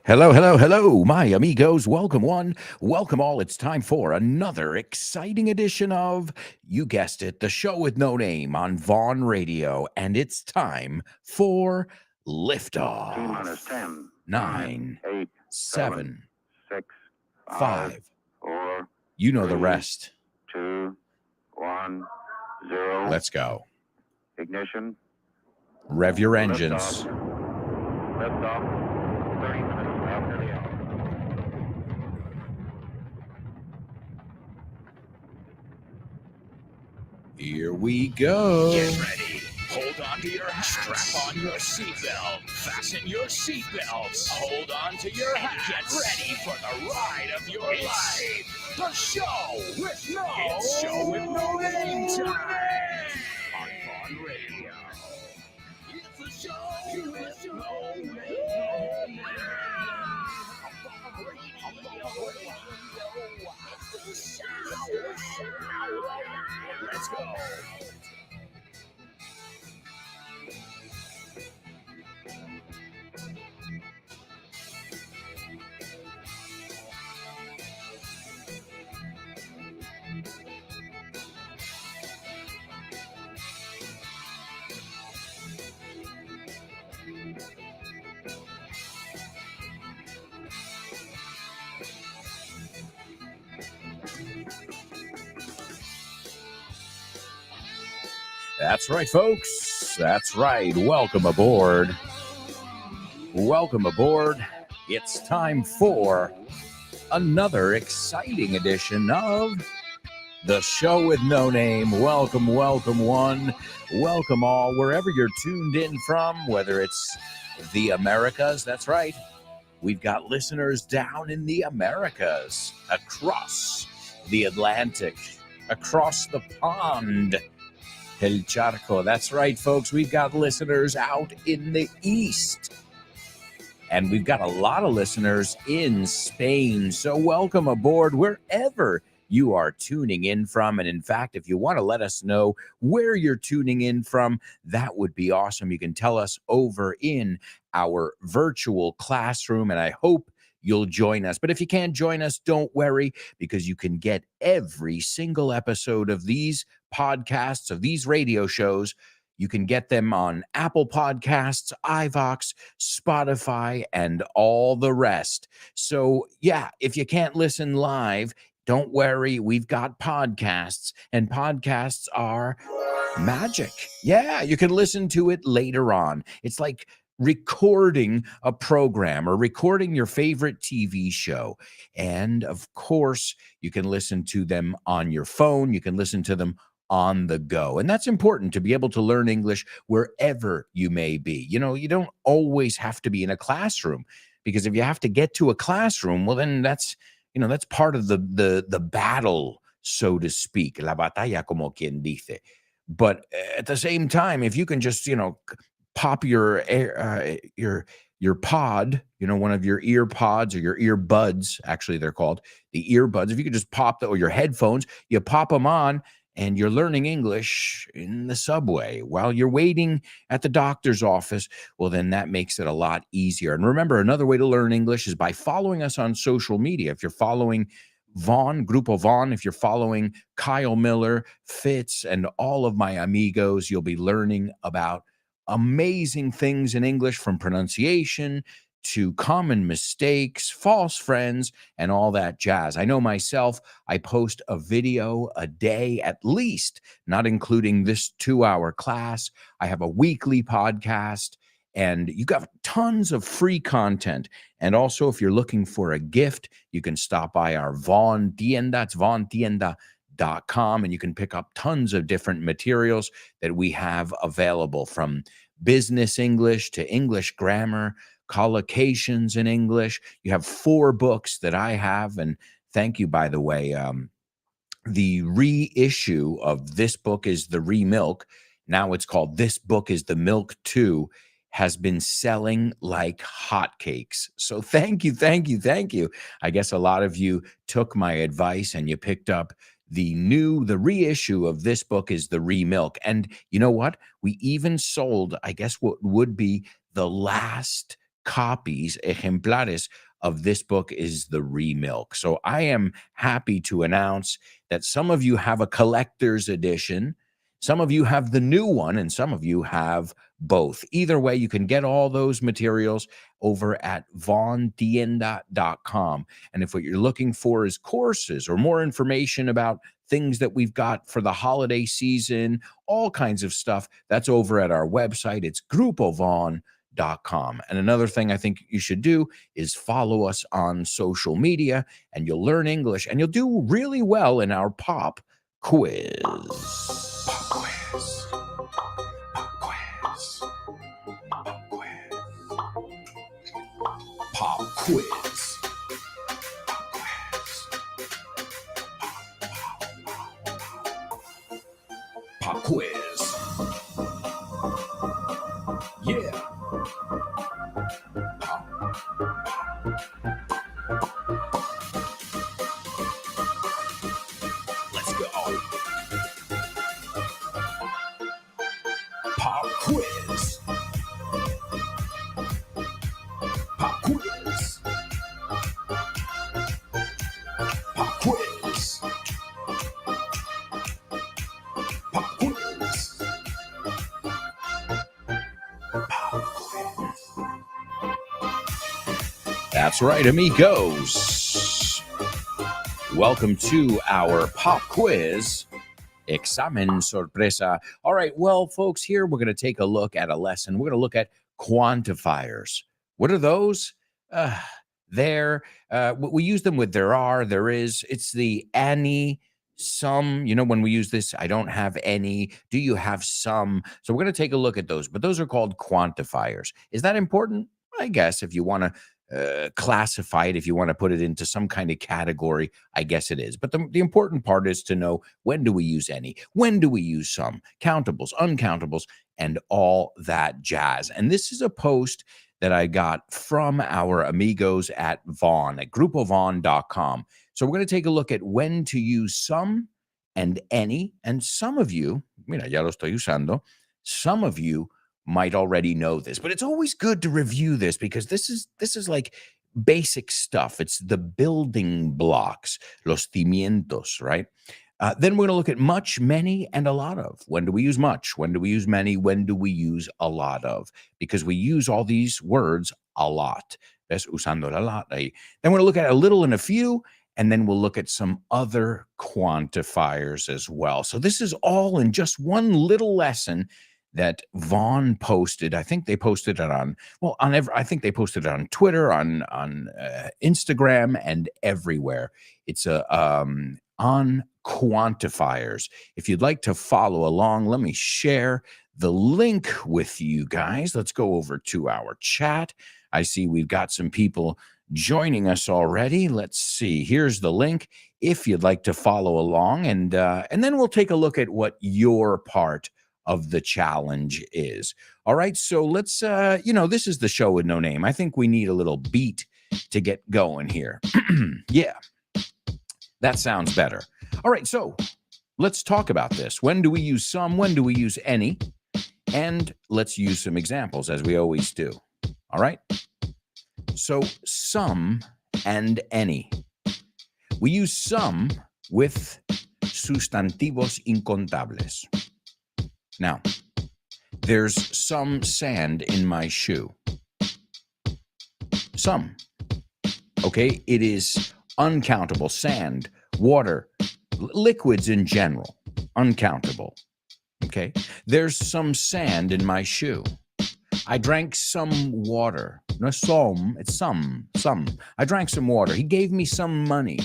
Hello, hello, hello, my amigos. Welcome, one, welcome all. It's time for another exciting edition of, you guessed it, the show with no name on Vaughn Radio. And it's time for T minus liftoff. 10, 9, 9, 8, 7, 7, 6, 5, 5. 4, You know the 3, rest. 2, 1, 0. Let's go. Ignition. Rev your Liftoff. engines. Liftoff. 30 minutes after the hour. Here we go. Get ready. Hold on to your hats. Strap on your seatbelt. Fasten your seatbelts. Hold on to your hats. Get ready for the ride of your life. The show with no name time on Vaughn Radio. It's a show with no name. Let's go. That's right, folks. That's right. Welcome aboard. Welcome aboard. It's time for another exciting edition of the show with no name. Welcome, welcome, one. Welcome all, wherever you're tuned in from, whether it's the Americas. That's right. We've got listeners down in the Americas, across the Atlantic, across the pond. El Charco. That's right, folks. We've got listeners out in the East. And we've got a lot of listeners in Spain. So welcome aboard wherever you are tuning in from. And in fact, if you want to let us know where you're tuning in from, that would be awesome. You can tell us over in our virtual classroom, and I hope you'll join us. But if you can't join us, don't worry, because you can get every single episode of these podcasts, of these radio shows. You can get them on Apple Podcasts, iVox, Spotify, and all the rest. So, yeah, if you can't listen live, don't worry. We've got podcasts, and podcasts are magic. Yeah, you can listen to it later on. It's like recording a program or recording your favorite TV show. And of course, you can listen to them on your phone. You can listen to them on the go. And that's important to be able to learn English wherever you may be. You know, you don't always have to be in a classroom, because if you have to get to a classroom, well, then that's part of the battle, so to speak. La batalla, como quien dice. But at the same time, if you can just, pop your pod, one of your ear pods or your earbuds, actually they're called the earbuds. If you could just pop or your headphones, you pop them on, and you're learning English in the subway while you're waiting at the doctor's office, well, then that makes it a lot easier. And remember, another way to learn English is by following us on social media. If you're following Vaughn, Grupo Vaughn, if you're following Kyle Miller, Fitz, and all of my amigos, you'll be learning about amazing things in English, from pronunciation to common mistakes, false friends, and all that jazz. I know myself, I post a video a day at least, not including this 2-hour class. I have a weekly podcast, and you got tons of free content. And also, if you're looking for a gift, you can stop by our Vaughn Tienda. It's vaughntienda.com, and you can pick up tons of different materials that we have available, from business English to English grammar, collocations in English. You have 4 books that I have, and thank you, by the way. The reissue of This Book is the Remilk, now it's called This Book is the Milk 2, has been selling like hotcakes. So thank you, thank you, thank you. I guess a lot of you took my advice and you picked up the reissue of This Book is the Remilk. And you know what? We even sold, I guess, what would be the last copies, ejemplares of this book is the remilk. So I am happy to announce that some of you have a collector's edition, some of you have the new one, and some of you have both. Either way, you can get all those materials over at vaughntienda.com. And if what you're looking for is courses or more information about things that we've got for the holiday season, all kinds of stuff, that's over at our website. It's grupovaughn.com. And another thing I think you should do is follow us on social media, and you'll learn English and you'll do really well in our pop quiz. Pop quiz. Pop quiz. Pop quiz. Pop quiz. Pop quiz. Yeah. Let's go. Pop quiz. Pop quiz. Pop quiz. Pop quiz. That's right, amigos. Welcome to our pop quiz, Examen Sorpresa. All right, well, folks, here we're going to take a look at a lesson. We're going to look at quantifiers. What are those? We use them with there are, there is. It's the any, some. You know, when we use this, I don't have any. Do you have some? So we're going to take a look at those, but those are called quantifiers. Is that important? I guess if you want to classify it, if you want to put it into some kind of category, I guess it is. But the important part is to know, when do we use any? When do we use some? Countables, uncountables, and all that jazz. And this is a post that I got from our amigos at Vaughn, at grupovaughn.com. So we're going to take a look at when to use some and any. And some of you, mira, ya lo estoy usando, some of you might already know this, but it's always good to review this because this is like basic stuff. It's the building blocks, los cimientos, right? Then we're going to look at much, many, and a lot of. When do we use much? When do we use many? When do we use a lot of? Because we use all these words a lot. Ves usando a lot. Then we're going to look at a little and a few, and then we'll look at some other quantifiers as well. So this is all in just one little lesson that Vaughn posted. I think they posted it I think they posted it on Twitter, on Instagram, and everywhere. It's on quantifiers. If you'd like to follow along, let me share the link with you guys. Let's go over to our chat. I see we've got some people joining us already. Let's see. Here's the link if you'd like to follow along, and then we'll take a look at what your part of the challenge is. All right, so let's, this is the show with no name. I think we need a little beat to get going here. Yeah, that sounds better. All right, so let's talk about this. When do we use some? When do we use any? And let's use some examples, as we always do. All right? So some and any. We use some with sustantivos incontables. Now, there's some sand in my shoe. Some. Okay? It is uncountable. Sand, water, liquids in general. Uncountable. Okay? There's some sand in my shoe. I drank some water. No, some. It's some. I drank some water. He gave me some money.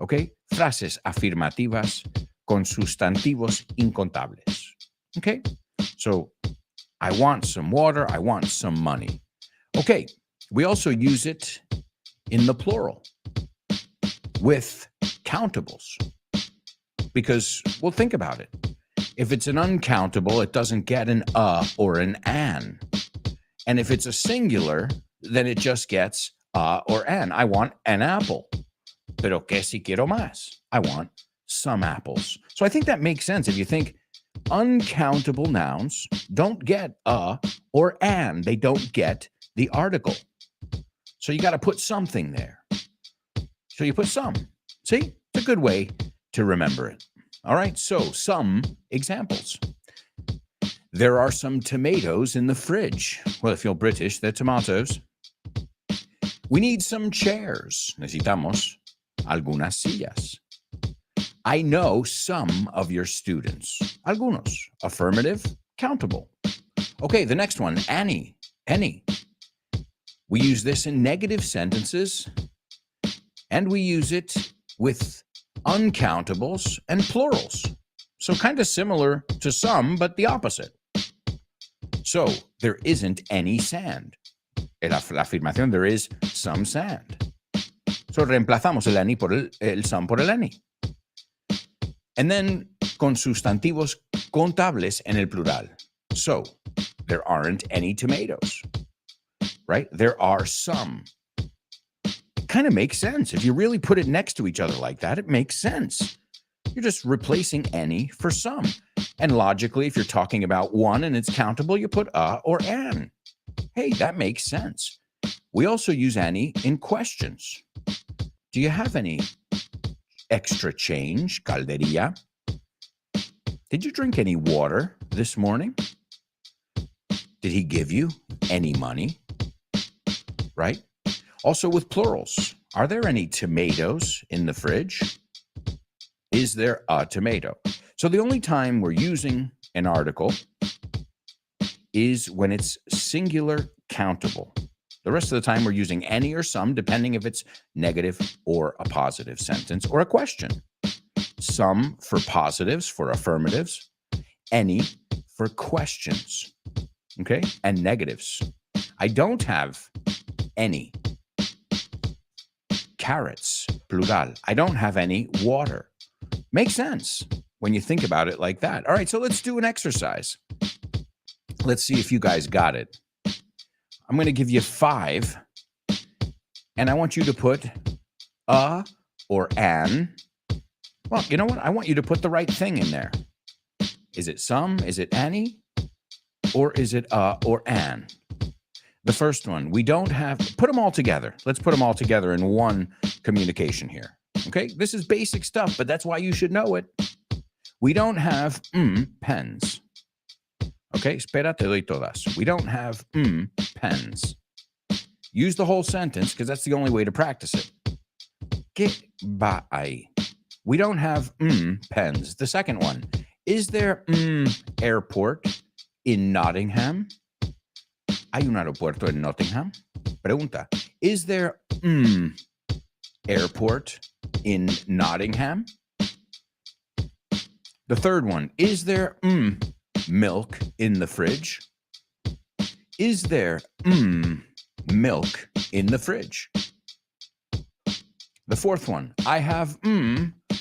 Okay? Frases afirmativas con sustantivos incontables. Okay, so I want some water. I want some money. Okay, we also use it in the plural with countables because, well, think about it. If it's an uncountable, it doesn't get an or an an. And if it's a singular, then it just gets or an. I want an apple. Pero que si quiero más? I want some apples. So I think that makes sense. If you think uncountable nouns don't get or an, they don't get the article. So you got to put something there. So you put some. See? It's a good way to remember it. All right, so some examples. There are some tomatoes in the fridge. Well, if you're British, they're tomatoes. We need some chairs. Necesitamos algunas sillas. I know some of your students. Algunos. Affirmative, countable. Okay, the next one, any. We use this in negative sentences, and we use it with uncountables and plurals. So kind of similar to some, but the opposite. So there isn't any sand. La afirmación, there is some sand. So reemplazamos el any por el some por el any. And then con sustantivos contables en el plural. So there aren't any tomatoes, right? There are some. It kind of makes sense. If you really put it next to each other like that, it makes sense. You're just replacing any for some. And logically, if you're talking about one and it's countable, you put a or an. Hey, that makes sense. We also use any in questions. Do you have any extra change, caldería? Did you drink any water this morning? Did he give you any money? Right? Also with plurals, are there any tomatoes in the fridge? Is there a tomato? So the only time we're using an article is when it's singular countable. The rest of the time we're using any or some, depending if it's negative or a positive sentence or a question. Some for positives, for affirmatives, any for questions, okay? And negatives. I don't have any carrots, plural. I don't have any water. Makes sense when you think about it like that. All right, so let's do an exercise. Let's see if you guys got it. I'm going to give you 5, and I want you to put a or an. Well, you know what? I want you to put the right thing in there. Is it some? Is it any? Or is it a or an? The first one, we don't have, put them all together. Let's put them all together in one communication here. Okay, this is basic stuff, but that's why you should know it. We don't have pens. Okay, espera, te doy todas. We don't have pens. Use the whole sentence because that's the only way to practice it. ¿Qué va ahí? We don't have pens. The second one, is there airport in Nottingham? ¿Hay un aeropuerto en Nottingham? Pregunta, is there airport in Nottingham? The third one, is there milk in the fridge? Is there milk in the fridge? The fourth one, I have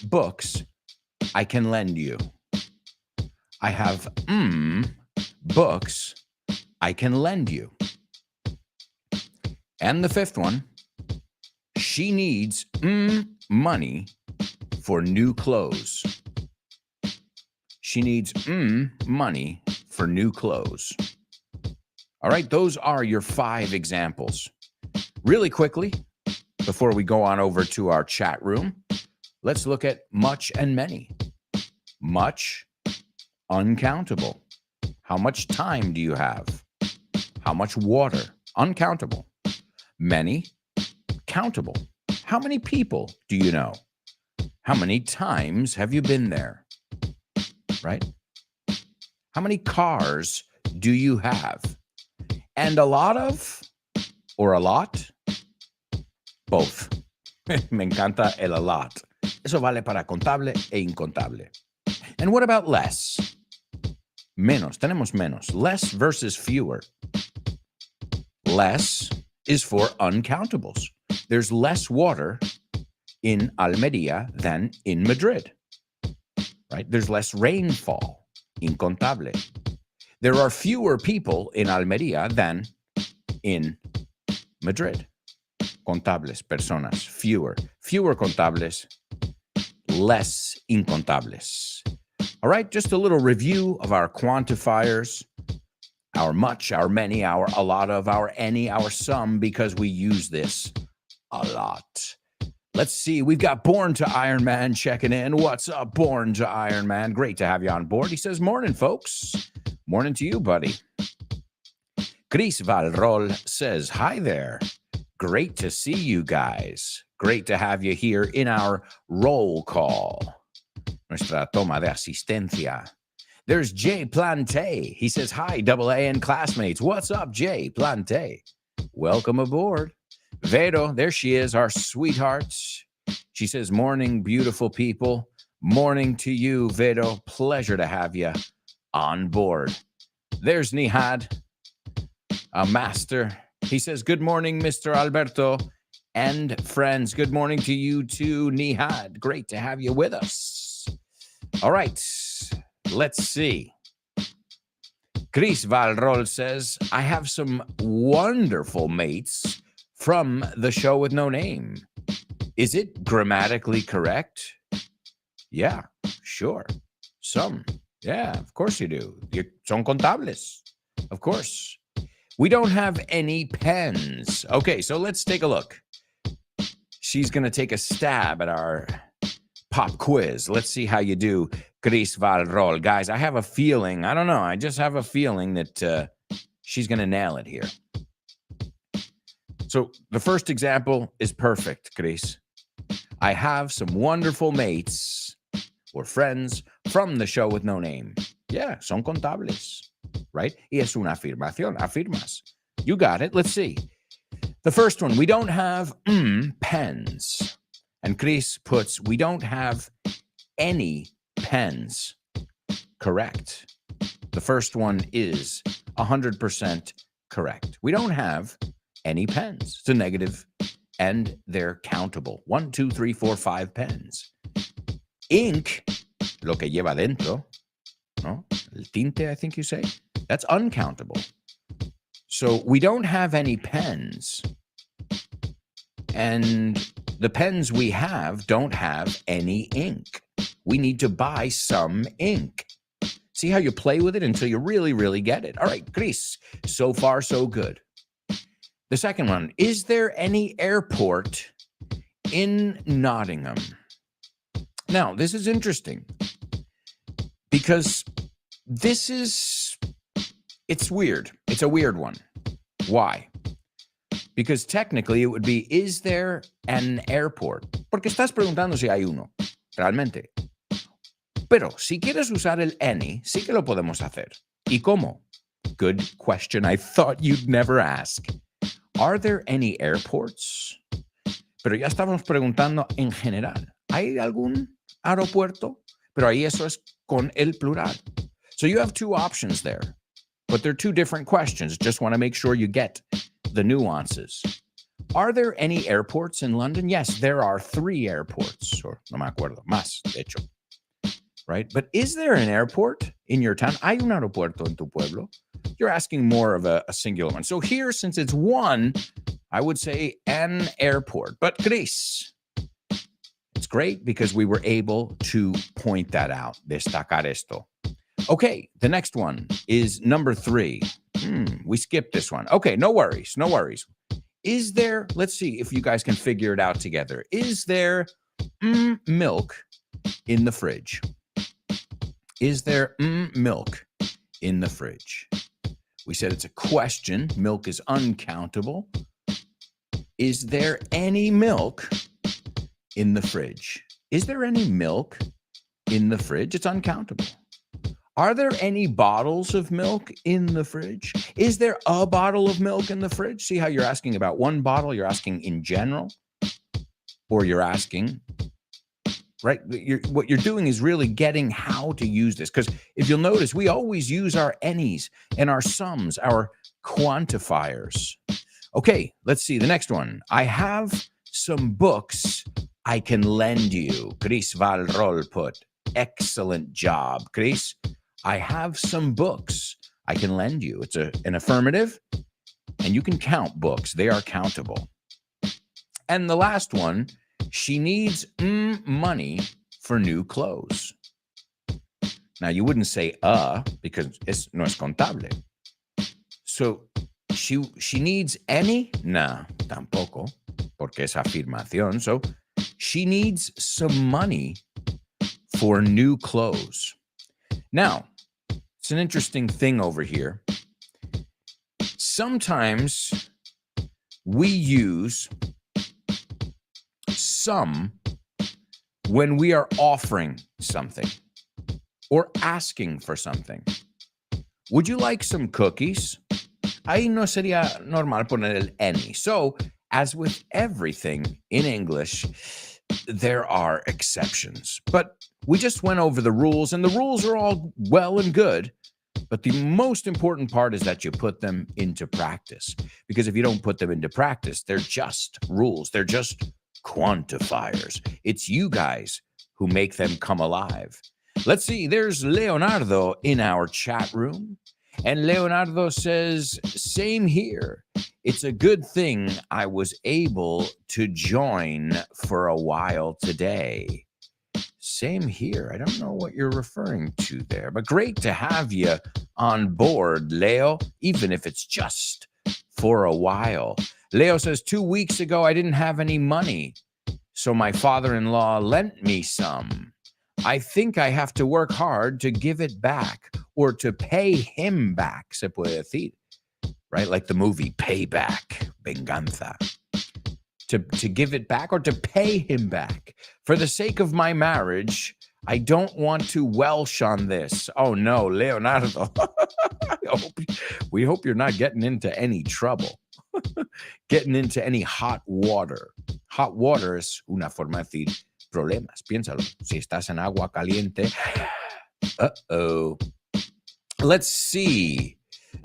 books I can lend you. I have books I can lend you. And the fifth one, she needs money for new clothes. She needs money for new clothes. All right, those are your 5 examples. Really quickly, before we go on over to our chat room, let's look at much and many. Much, uncountable. How much time do you have? How much water? Uncountable. Many, countable. How many people do you know? How many times have you been there? Right? How many cars do you have? And a lot of, or a lot? Both. Me encanta el a lot. Eso vale para contable e incontable. And what about less? Menos. Tenemos menos. Less versus fewer. Less is for uncountables. There's less water in Almería than in Madrid. Right? There's less rainfall. Incontable. There are fewer people in Almería than in Madrid. Contables, personas, fewer. Fewer contables, less incontables. All right, just a little review of our quantifiers. our much, our many, our a lot of, our any, our some, because we use this a lot. Let's see. We've got Born to Iron Man checking in. What's up, Born to Iron Man? Great to have you on board. He says, morning, folks. Morning to you, buddy. Chris Valrol says, hi there. Great to see you guys. Great to have you here in our roll call. Nuestra toma de asistencia. There's Jay Plante. He says, hi, AA and classmates. What's up, Jay Plante? Welcome aboard. Vero, there she is, our sweetheart. She says, morning, beautiful people. Morning to you, Vero. Pleasure to have you on board. There's Nihad, a master. He says, good morning, Mr. Alberto and friends. Good morning to you too, Nihad. Great to have you with us. All right, let's see. Chris Valrol says, I have some wonderful mates from the show with no name. Is it grammatically correct? Yeah, sure. Some. Yeah, of course you do. Son contables. Of course. We don't have any pens. Okay, so let's take a look. She's going to take a stab at our pop quiz. Let's see how you do, Chris Valrol. Guys, I have a feeling, I don't know, I just have a feeling that she's going to nail it here. So the first example is perfect, Chris. I have some wonderful mates or friends from the show with no name. Yeah, son contables, right? Y es una afirmación, afirmas. You got it. Let's see. The first one, we don't have pens. And Chris puts, we don't have any pens. Correct. The first one is 100% correct. We don't have any pens. It's a negative, and they're countable. 1, 2, 3, 4, 5 pens. Ink, lo que lleva dentro, no? El tinte, I think you say, that's uncountable. So we don't have any pens, and the pens we have don't have any ink. We need to buy some ink. See how you play with it until you really, really get it. All right, Chris, so far so good. The second one, is there any airport in Nottingham? Now, this is interesting because it's weird. It's a weird one. Why? Because technically it would be, is there an airport? Porque estás preguntando si hay uno, realmente. Pero si quieres usar el any, sí que lo podemos hacer. ¿Y cómo? Good question. I thought you'd never ask. Are there any airports? Pero ya estábamos preguntando en general. ¿Hay algún aeropuerto? Pero ahí eso es con el plural. So you have two options there, but they're two different questions. Just want to make sure you get the nuances. Are there any airports in London? Yes, there are 3 airports. Or no me acuerdo, más, de hecho. Right? But is there an airport in your town? ¿Hay un aeropuerto en tu pueblo? You're asking more of a singular one. So here, since it's one, I would say an airport. But Chris, it's great because we were able to point that out. Destacar esto. Okay, the next one is number 3. We skipped this one. Okay, no worries, no worries. Is there, let's see if you guys can figure it out together. Is there milk in the fridge? Is there milk in the fridge? We said it's a question. Milk is uncountable. Is there any milk in the fridge? Is there any milk in the fridge? It's uncountable. Are there any bottles of milk in the fridge? Is there a bottle of milk in the fridge? See how you're asking about one bottle? You're asking in general, or you're asking, right? What you're doing is really getting how to use this. Because if you'll notice, we always use our any's and our sums, our quantifiers. Okay, let's see the next one. I have some books I can lend you. Chris Valrol put. Excellent job, Chris. I have some books I can lend you. It's an affirmative, and you can count books. They are countable. And the last one, she needs money for new clothes. Now, you wouldn't say because no es contable. So she needs any? No, tampoco, porque es afirmación. So she needs some money for new clothes. Now, it's an interesting thing over here. Sometimes we use some when we are offering something or asking for something. Would you like some cookies? Ahí no sería normal poner el any. So, as with everything in English, there are exceptions. But we just went over the rules, and the rules are all well and good. But the most important part is that you put them into practice. Because if you don't put them into practice, they're just rules. They're just quantifiers. It's you guys who make them come alive. Let's see. There's Leonardo in our chat room. And Leonardo says, same here. It's a good thing I was able to join for a while today. Same here. I don't know what you're referring to there, but great to have you on board, Leo, even if it's just for a while. Leo says, 2 weeks ago, I didn't have any money, so my father-in-law lent me some. I think I have to work hard to give it back or to pay him back, se puede decir, right? Like the movie Payback, Venganza. To give it back or to pay him back. For the sake of my marriage, I don't want to Welsh on this. Oh no, Leonardo. We hope you're not getting into any trouble. Getting into any hot water. Hot water es una forma de decir problemas. Piénsalo. Si estás en agua caliente. Uh-oh. Let's see.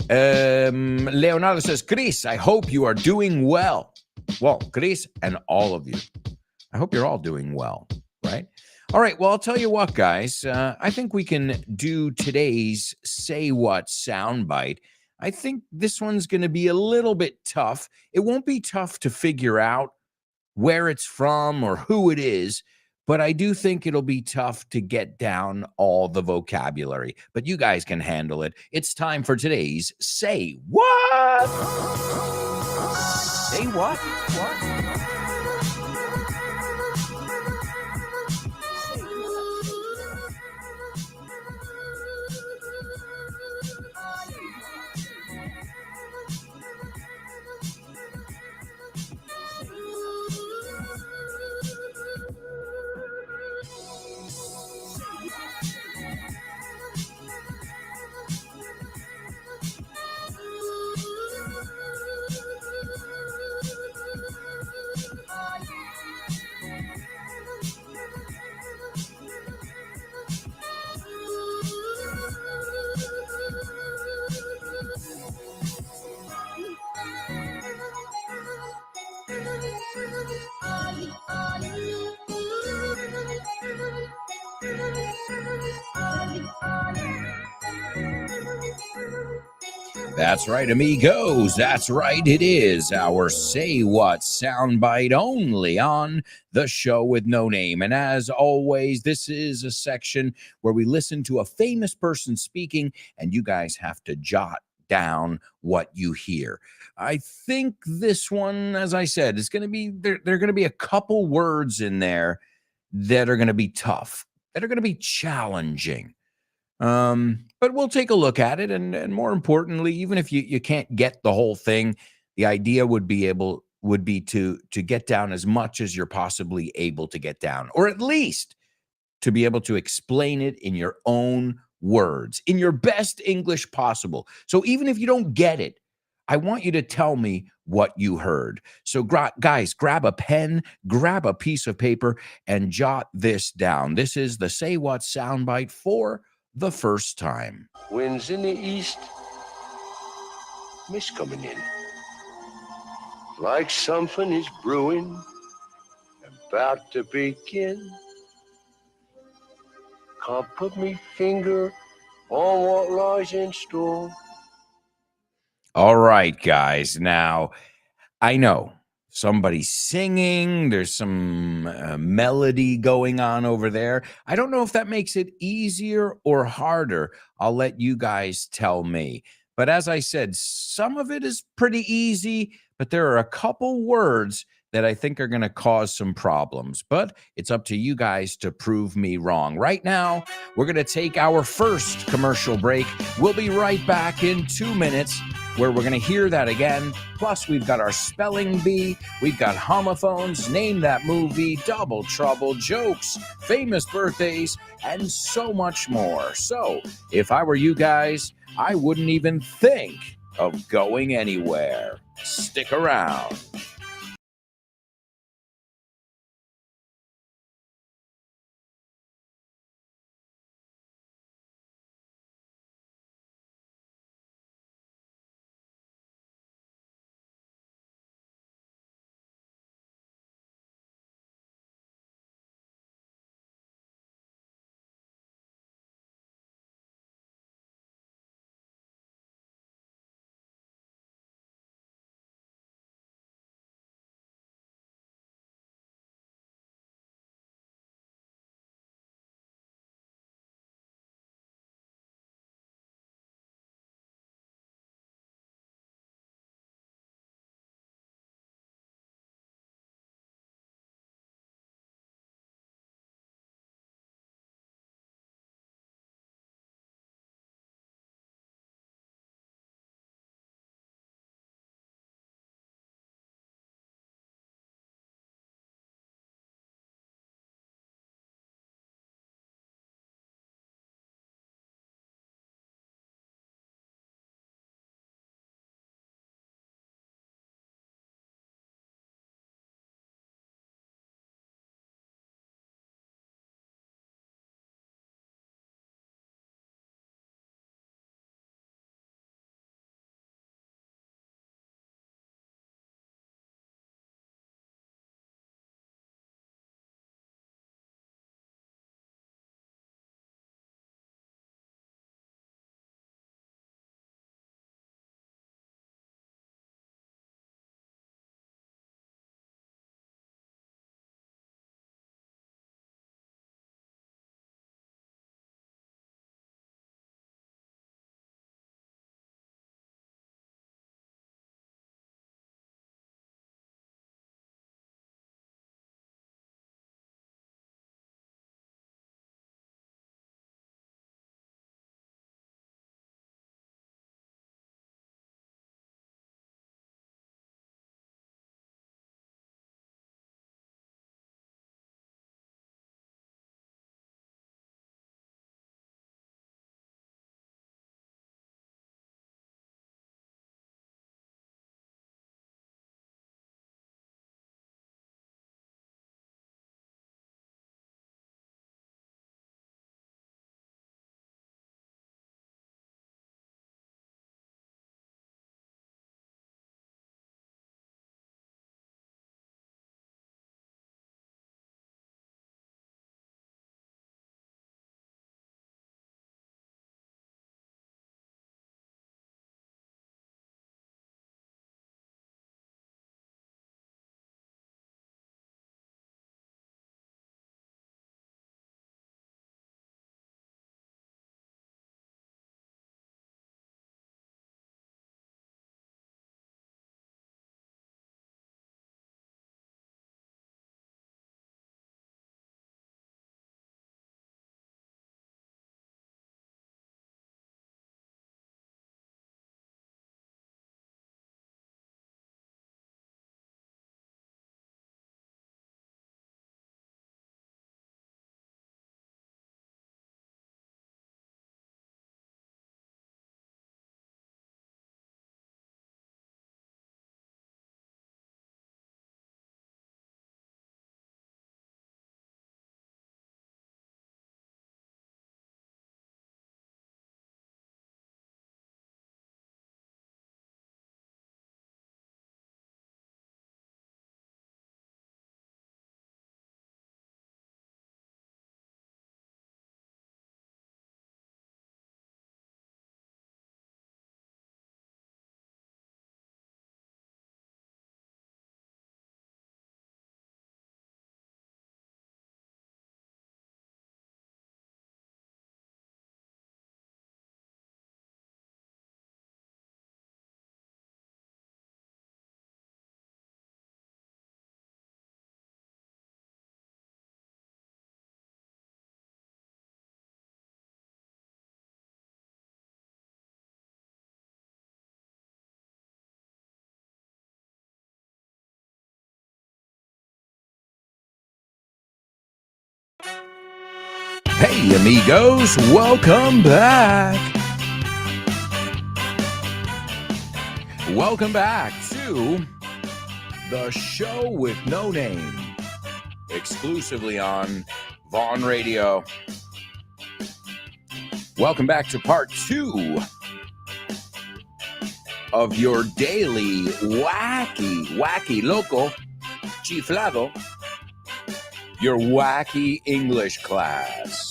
Leonardo says, Chris, I hope you are doing well. Well, Chris and all of you, I hope you're all doing well, right? All right, well, I'll tell you what, guys. I think we can do today's Say What soundbite. I think this one's going to be a little bit tough. It won't be tough to figure out where it's from or who it is, but I do think it'll be tough to get down all the vocabulary. But you guys can handle it. It's time for today's Say What? Say what? What? That's right, amigos. That's right. It is our Say What soundbite only on the show with no name. And as always, this is a section where we listen to a famous person speaking, and you guys have to jot down what you hear. I think this one, as I said, is going to be there are going to be a couple words in there that are going to be tough, that are going to be challenging. But we'll take a look at it, and more importantly, even if you can't get the whole thing, the idea would be to get down as much as you're possibly able to get down, or at least to be able to explain it in your own words, in your best English possible. So even if you don't get it, I want you to tell me what you heard. So guys, grab a pen, grab a piece of paper, and jot this down. This is the Say What soundbite for the first time. Winds in the east, mist coming in. Like something is brewing, about to begin. Can't put me finger on what lies in store. All right, guys. Now, I know somebody's singing. There's some melody going on over there. I don't know if that makes it easier or harder. I'll let you guys tell me. But as I said, some of it is pretty easy, but there are a couple words that I think are going to cause some problems. But it's up to you guys to prove me wrong. Right now, we're going to take our first commercial break. We'll be right back in 2 minutes where we're going to hear that again. Plus, we've got our spelling bee, we've got homophones, name that movie, double trouble, jokes, famous birthdays, and so much more. So, if I were you guys, I wouldn't even think of going anywhere. Stick around. Hey, amigos, welcome back. Welcome back to the show with no name, exclusively on Vaughn Radio. Welcome back to part 2 of your daily wacky loco, chiflado, your wacky English class.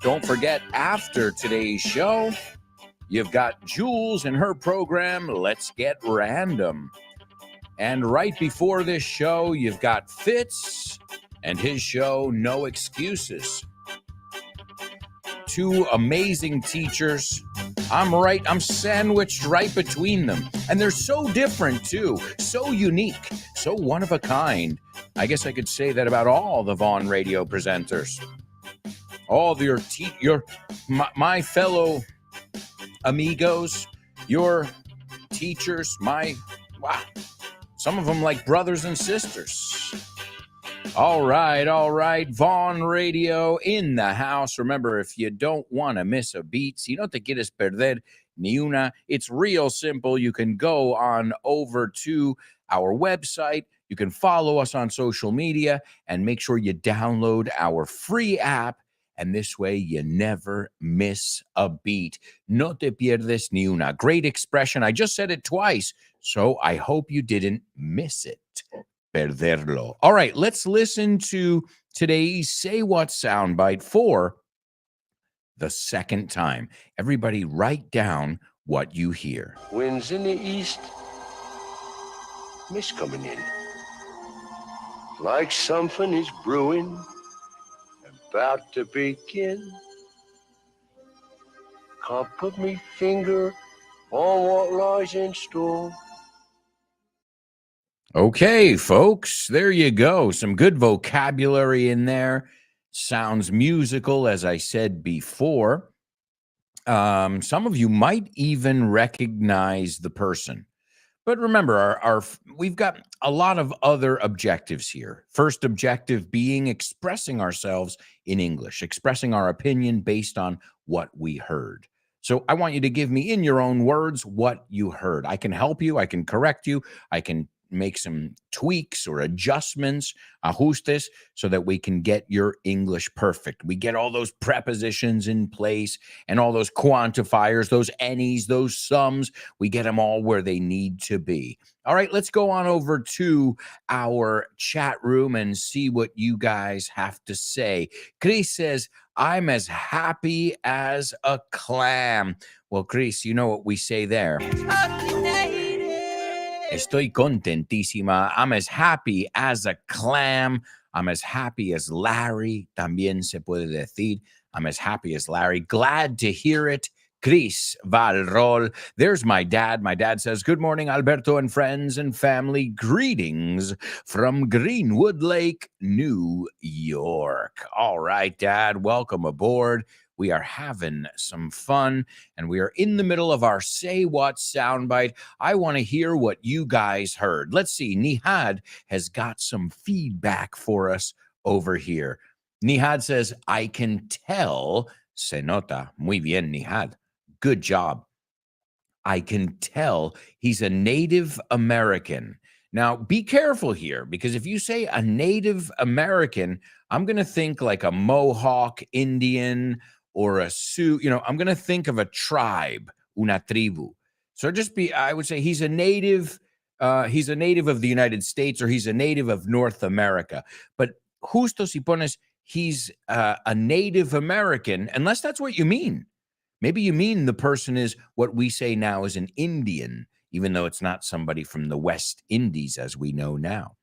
Don't forget, after today's show, you've got Jules and her program, Let's Get Random. And right before this show, you've got Fitz and his show, No Excuses. 2 amazing teachers. I'm sandwiched right between them. And they're so different too, so unique, so one of a kind. I guess I could say that about all the Vaughn Radio presenters. All of my fellow amigos, your teachers, some of them like brothers and sisters. All right. Vaughn Radio in the house. Remember, if you don't want to miss a beat, si no te quieres perder ni una, it's real simple. You can go on over to our website. You can follow us on social media and make sure you download our free app. And this way you never miss a beat. No te pierdes ni una. Great expression. I just said it twice, so I hope you didn't miss it. Perderlo. All right, let's listen to today's Say What soundbite for the second time. Everybody write down what you hear. Winds in the east, mist coming in. Like something is brewing, about to begin. Can't put me finger on what lies in store. Okay, folks, there you go. Some good vocabulary in there. Sounds musical, as I said before. Some of you might even recognize the person. But remember, we've got a lot of other objectives here. First objective being expressing ourselves in English, expressing our opinion based on what we heard. So I want you to give me in your own words what you heard. I can help you. I can correct you. I can make some tweaks or adjustments, ajustes, so that we can get your English perfect. We get all those prepositions in place and all those quantifiers, those any's, those sums. We get them all where they need to be. All right, let's go on over to our chat room and see what you guys have to say. Chris says, I'm as happy as a clam. Well, Chris, you know what we say there. Estoy contentísima. I'm as happy as a clam. I'm as happy as Larry. También se puede decir. I'm as happy as Larry. Glad to hear it. Chris Valrol. There's my dad. My dad says, good morning, Alberto and friends and family. Greetings from Greenwood Lake, New York. All right, Dad, welcome aboard. We are having some fun, and we are in the middle of our Say What soundbite. I want to hear what you guys heard. Let's see. Nihad has got some feedback for us over here. Nihad says, I can tell. Se nota. Muy bien, Nihad. Good job. I can tell he's a Native American. Now, be careful here, because if you say a Native American, I'm going to think like a Mohawk Indian or a Sioux. I'm going to think of a tribe, una tribu. So I would say he's a native of the United States, or he's a native of North America. But justo si pones he's a Native American, unless that's what you mean. Maybe you mean the person is what we say now is an Indian, even though it's not somebody from the West Indies as we know now.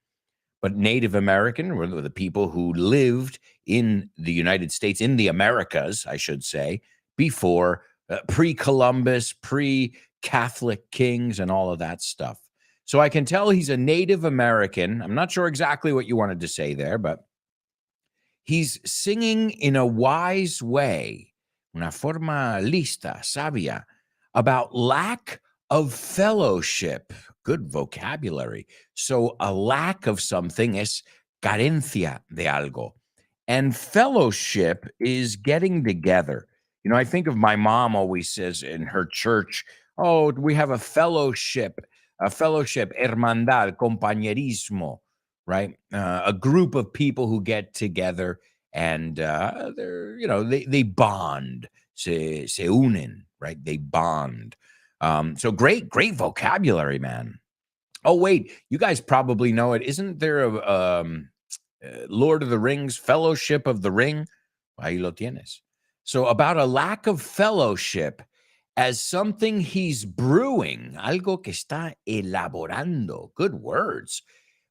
But Native American were the people who lived in the United States, in the Americas, I should say, before pre-Columbus, pre-Catholic kings and all of that stuff. So I can tell he's a Native American. I'm not sure exactly what you wanted to say there, but he's singing in a wise way, una forma lista, sabia, about lack of fellowship. Good vocabulary. So a lack of something es carencia de algo. And fellowship is getting together. I think of my mom always says in her church, oh, we have a fellowship, hermandad, compañerismo, right? A group of people who get together and they bond, se unen, right? They bond. So great vocabulary, man. Oh, wait, you guys probably know it. Isn't there a Lord of the Rings, Fellowship of the Ring? Ahí lo tienes. So about a lack of fellowship as something he's brewing, algo que está elaborando. Good words.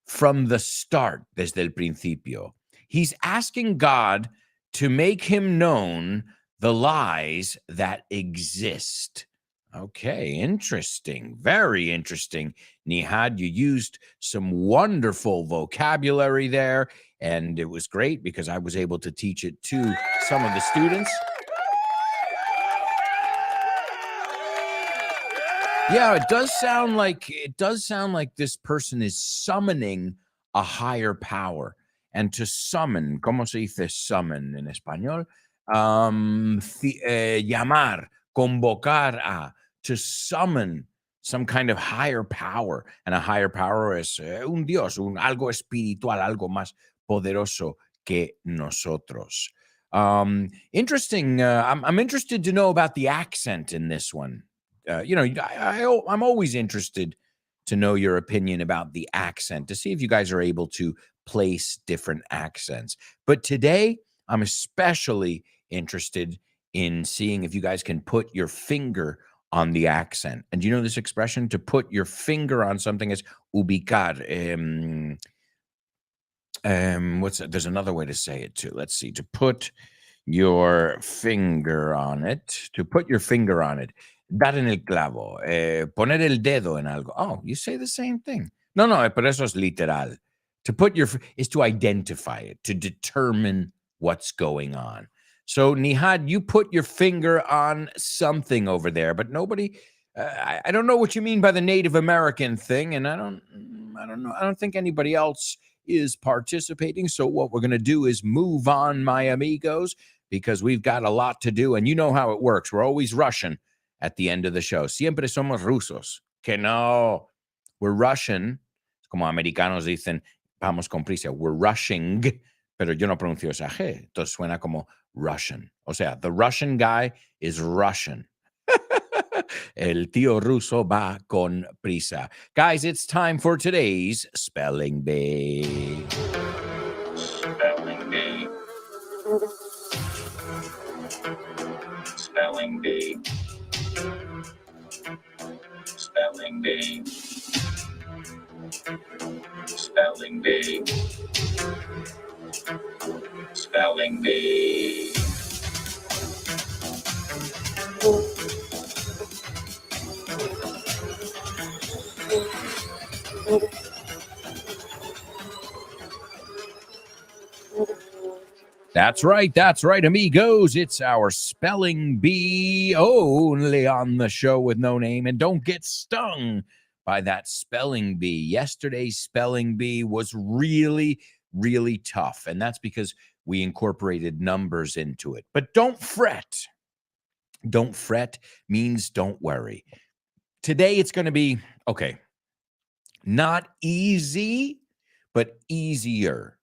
From the start, desde el principio. He's asking God to make him known the lies that exist. Okay, interesting. Very interesting. Nihad, you used some wonderful vocabulary there, and it was great because I was able to teach it to some of the students. Yeah, it does sound like this person is summoning a higher power. And to summon, ¿cómo se dice summon en español? Llamar, convocar a, to summon some kind of higher power. And a higher power es un Dios, algo espiritual, algo más poderoso que nosotros. Interesting. I'm interested to know about the accent in this one. I'm always interested to know your opinion about the accent, to see if you guys are able to place different accents. But today, I'm especially interested in seeing if you guys can put your finger on the accent. And do you know this expression? To put your finger on something is ubicar. There's another way to say it too. Let's see. To put your finger on it. To put your finger on it. Dar en el clavo. Poner el dedo en algo. Oh, you say the same thing. No, pero eso es literal. To put is to identify it, to determine what's going on. So, Nihad, you put your finger on something over there, but nobody. I don't know what you mean by the Native American thing, and I don't know. I don't think anybody else is participating. So what we're going to do is move on, my amigos, because we've got a lot to do, and you know how it works. We're always rushing at the end of the show. Siempre somos rusos. Que no. We're Russian. Como americanos dicen, vamos con prisa. We're rushing, pero yo no pronuncio esa G. Entonces suena como Russian. O sea, the Russian guy is Russian. El tío ruso va con prisa. Guys, it's time for today's Spelling Bee. Spelling Bee. Spelling Bee. Spelling Bee. Spelling Bee. Spelling Bee. That's right, amigos. It's our Spelling Bee only on the show with no name. And don't get stung by that Spelling Bee. Yesterday's Spelling Bee was really, really tough. And that's because we incorporated numbers into it. But don't fret. Don't fret means don't worry. Today it's going to be, okay, not easy, but easier.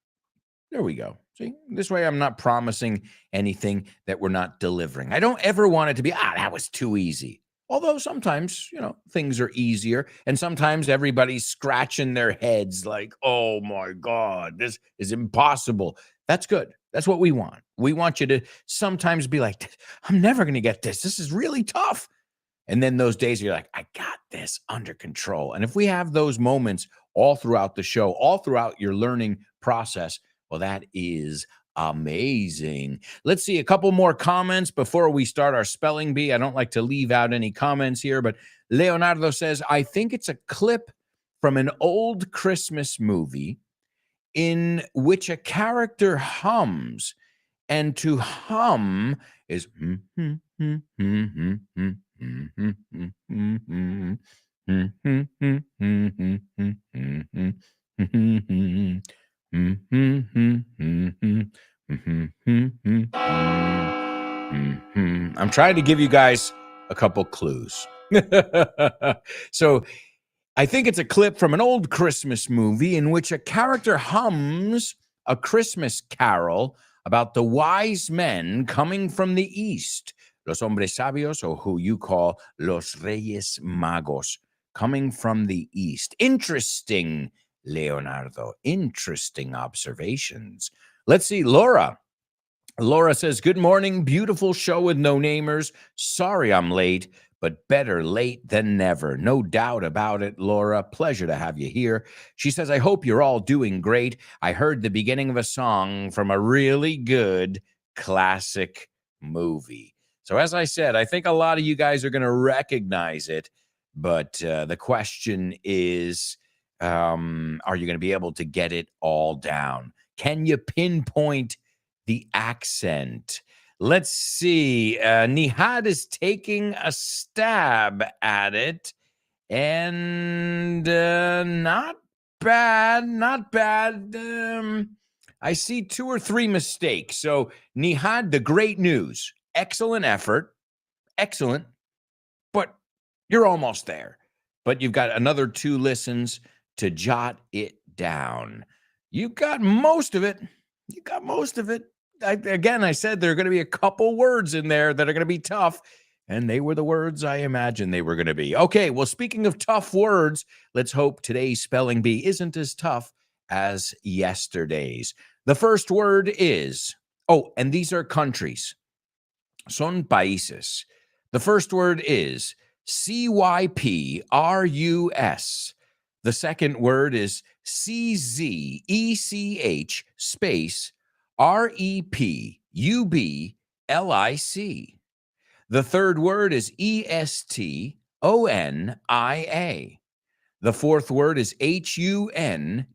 There we go. See, this way I'm not promising anything that we're not delivering. I don't ever want it to be, that was too easy. Although sometimes, things are easier. And sometimes everybody's scratching their heads like, oh my God, this is impossible. That's good. That's what we want. We want you to sometimes be like, I'm never going to get this. This is really tough. And then those days you're like, I got this under control. And if we have those moments all throughout the show, all throughout your learning process, well, that is amazing. Let's see a couple more comments before we start our Spelling Bee. I don't like to leave out any comments here, but Leonardo says, I think it's a clip from an old Christmas movie in which a character hums, and to hum is trying to give you guys a couple clues. So I think it's a clip from an old Christmas movie in which a character hums a Christmas carol about the wise men coming from the east, los hombres sabios, or who you call los reyes magos, coming from the east. Interesting, Leonardo. Interesting observations. Let's see, Laura. Laura says, good morning, beautiful show with no namers. Sorry I'm late, but better late than never. No doubt about it, Laura. Pleasure to have you here. She says, I hope you're all doing great. I heard the beginning of a song from a really good classic movie. So as I said, I think a lot of you guys are going to recognize it, but the question is, are you going to be able to get it all down? Can you pinpoint the accent? Let's see. Nihad is taking a stab at it, and not bad, not bad. I see 2 or 3 mistakes. So, Nihad, the great news. Excellent effort. Excellent. But you're almost there. But you've got another 2 listens to jot it down. You got most of it. You got most of it. I said there are going to be a couple words in there that are going to be tough, and they were the words I imagined they were going to be. Okay, well, speaking of tough words, let's hope today's spelling bee isn't as tough as yesterday's. The first word is, and these are countries. Son países. The first word is CYPRUS. The second word is CZECH space REPUBLIC. The third word is ESTONIA. The fourth word is HUNGARY.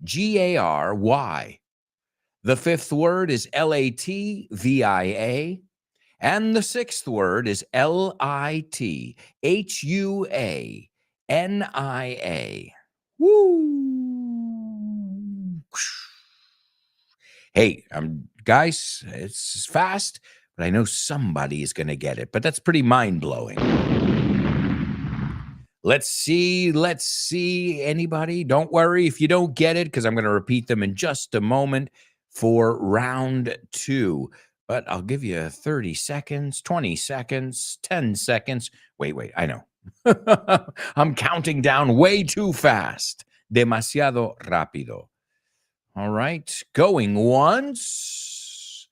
The fifth word is LATVIA. And the sixth word is LITHUANIA. Woo! Hey, guys, it's fast, but I know somebody is going to get it. But that's pretty mind-blowing. Let's see. Anybody? Don't worry if you don't get it, because I'm going to repeat them in just a moment for round 2. But I'll give you 30 seconds, 20 seconds, 10 seconds. Wait, I know. I'm counting down way too fast. Demasiado rápido. All right. Going once.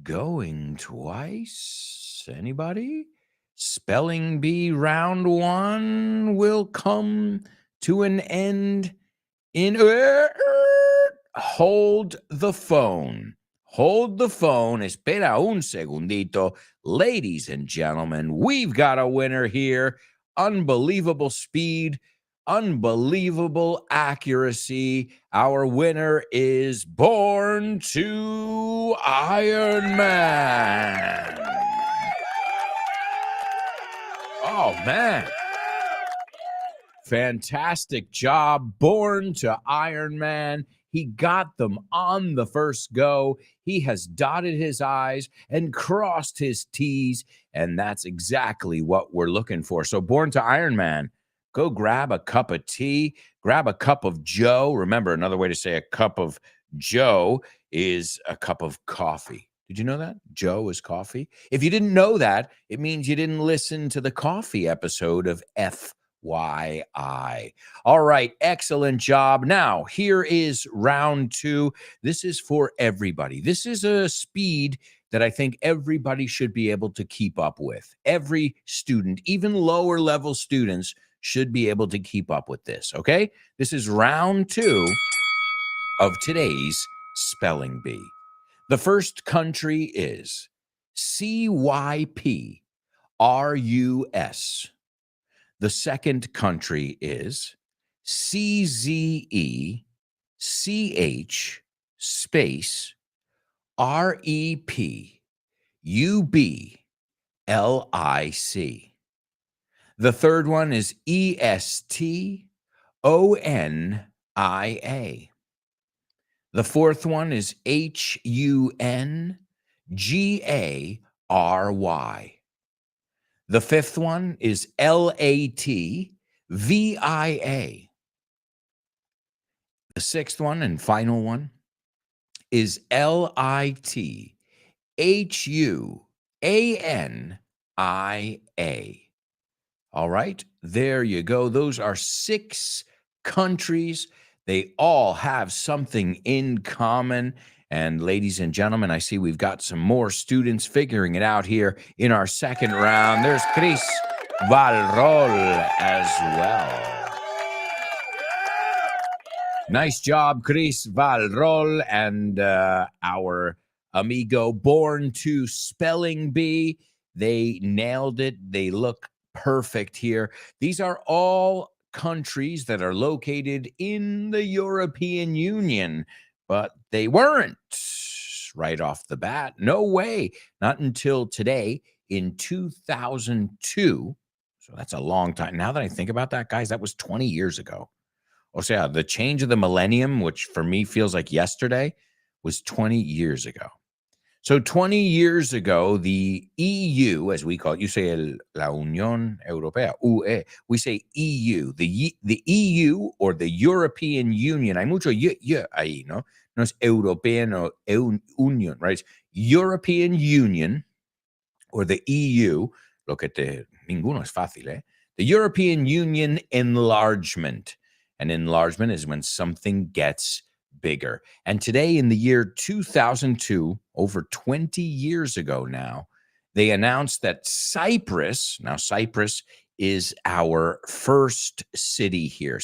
Going twice. Anybody? Spelling bee round 1 will come to an end in... Hold the phone. Hold the phone. Espera un segundito. Ladies and gentlemen, we've got a winner here. Unbelievable speed, unbelievable accuracy. Our winner is Born to Iron Man. Oh, man. Fantastic job. Born to Iron Man. He got them on the first go. He has dotted his I's and crossed his T's, and that's exactly what we're looking for. So, Born to Iron Man, go grab a cup of tea, grab a cup of Joe. Remember, another way to say a cup of Joe is a cup of coffee. Did you know that? Joe is coffee. If you didn't know that, it means you didn't listen to the coffee episode of FYI. All right, excellent job. Now, here is round 2. This is for everybody. This is a speed that I think everybody should be able to keep up with. Every student, even lower level students, should be able to keep up with this, okay? This is round 2 of today's spelling bee. The first country is CYPRUS. The second country is CZECH space REPUBLIC. The third one is ESTONIA. The fourth one is HUNGARY. The fifth one is Latvia. The sixth one and final one is Lithuania. All right, there you go. Those are 6 countries. They all have something in common. And ladies and gentlemen, I see we've got some more students figuring it out here in our second round. There's Chris Valrol as well. Nice job, Chris Valrol, and our amigo born to spelling bee. They nailed it. They look perfect here. These are all countries that are located in the European Union, but they weren't right off the bat. No way. Not until today in 2002. So that's a long time. Now that I think about that, guys, that was 20 years ago. Oh, so yeah, the change of the millennium, which for me feels like yesterday, was 20 years ago. So 20 years ago, the EU, as we call it, you say la Unión Europea, UE, we say EU, the EU or the European Union. Hay mucho ahí, ¿no? No es European or Union, right? It's European Union or the EU, ninguno es fácil, ¿eh? The European Union enlargement. And enlargement is when something gets bigger. And today, in the year 2002, over 20 years ago now, they announced that Cyprus, now Cyprus is our first city here.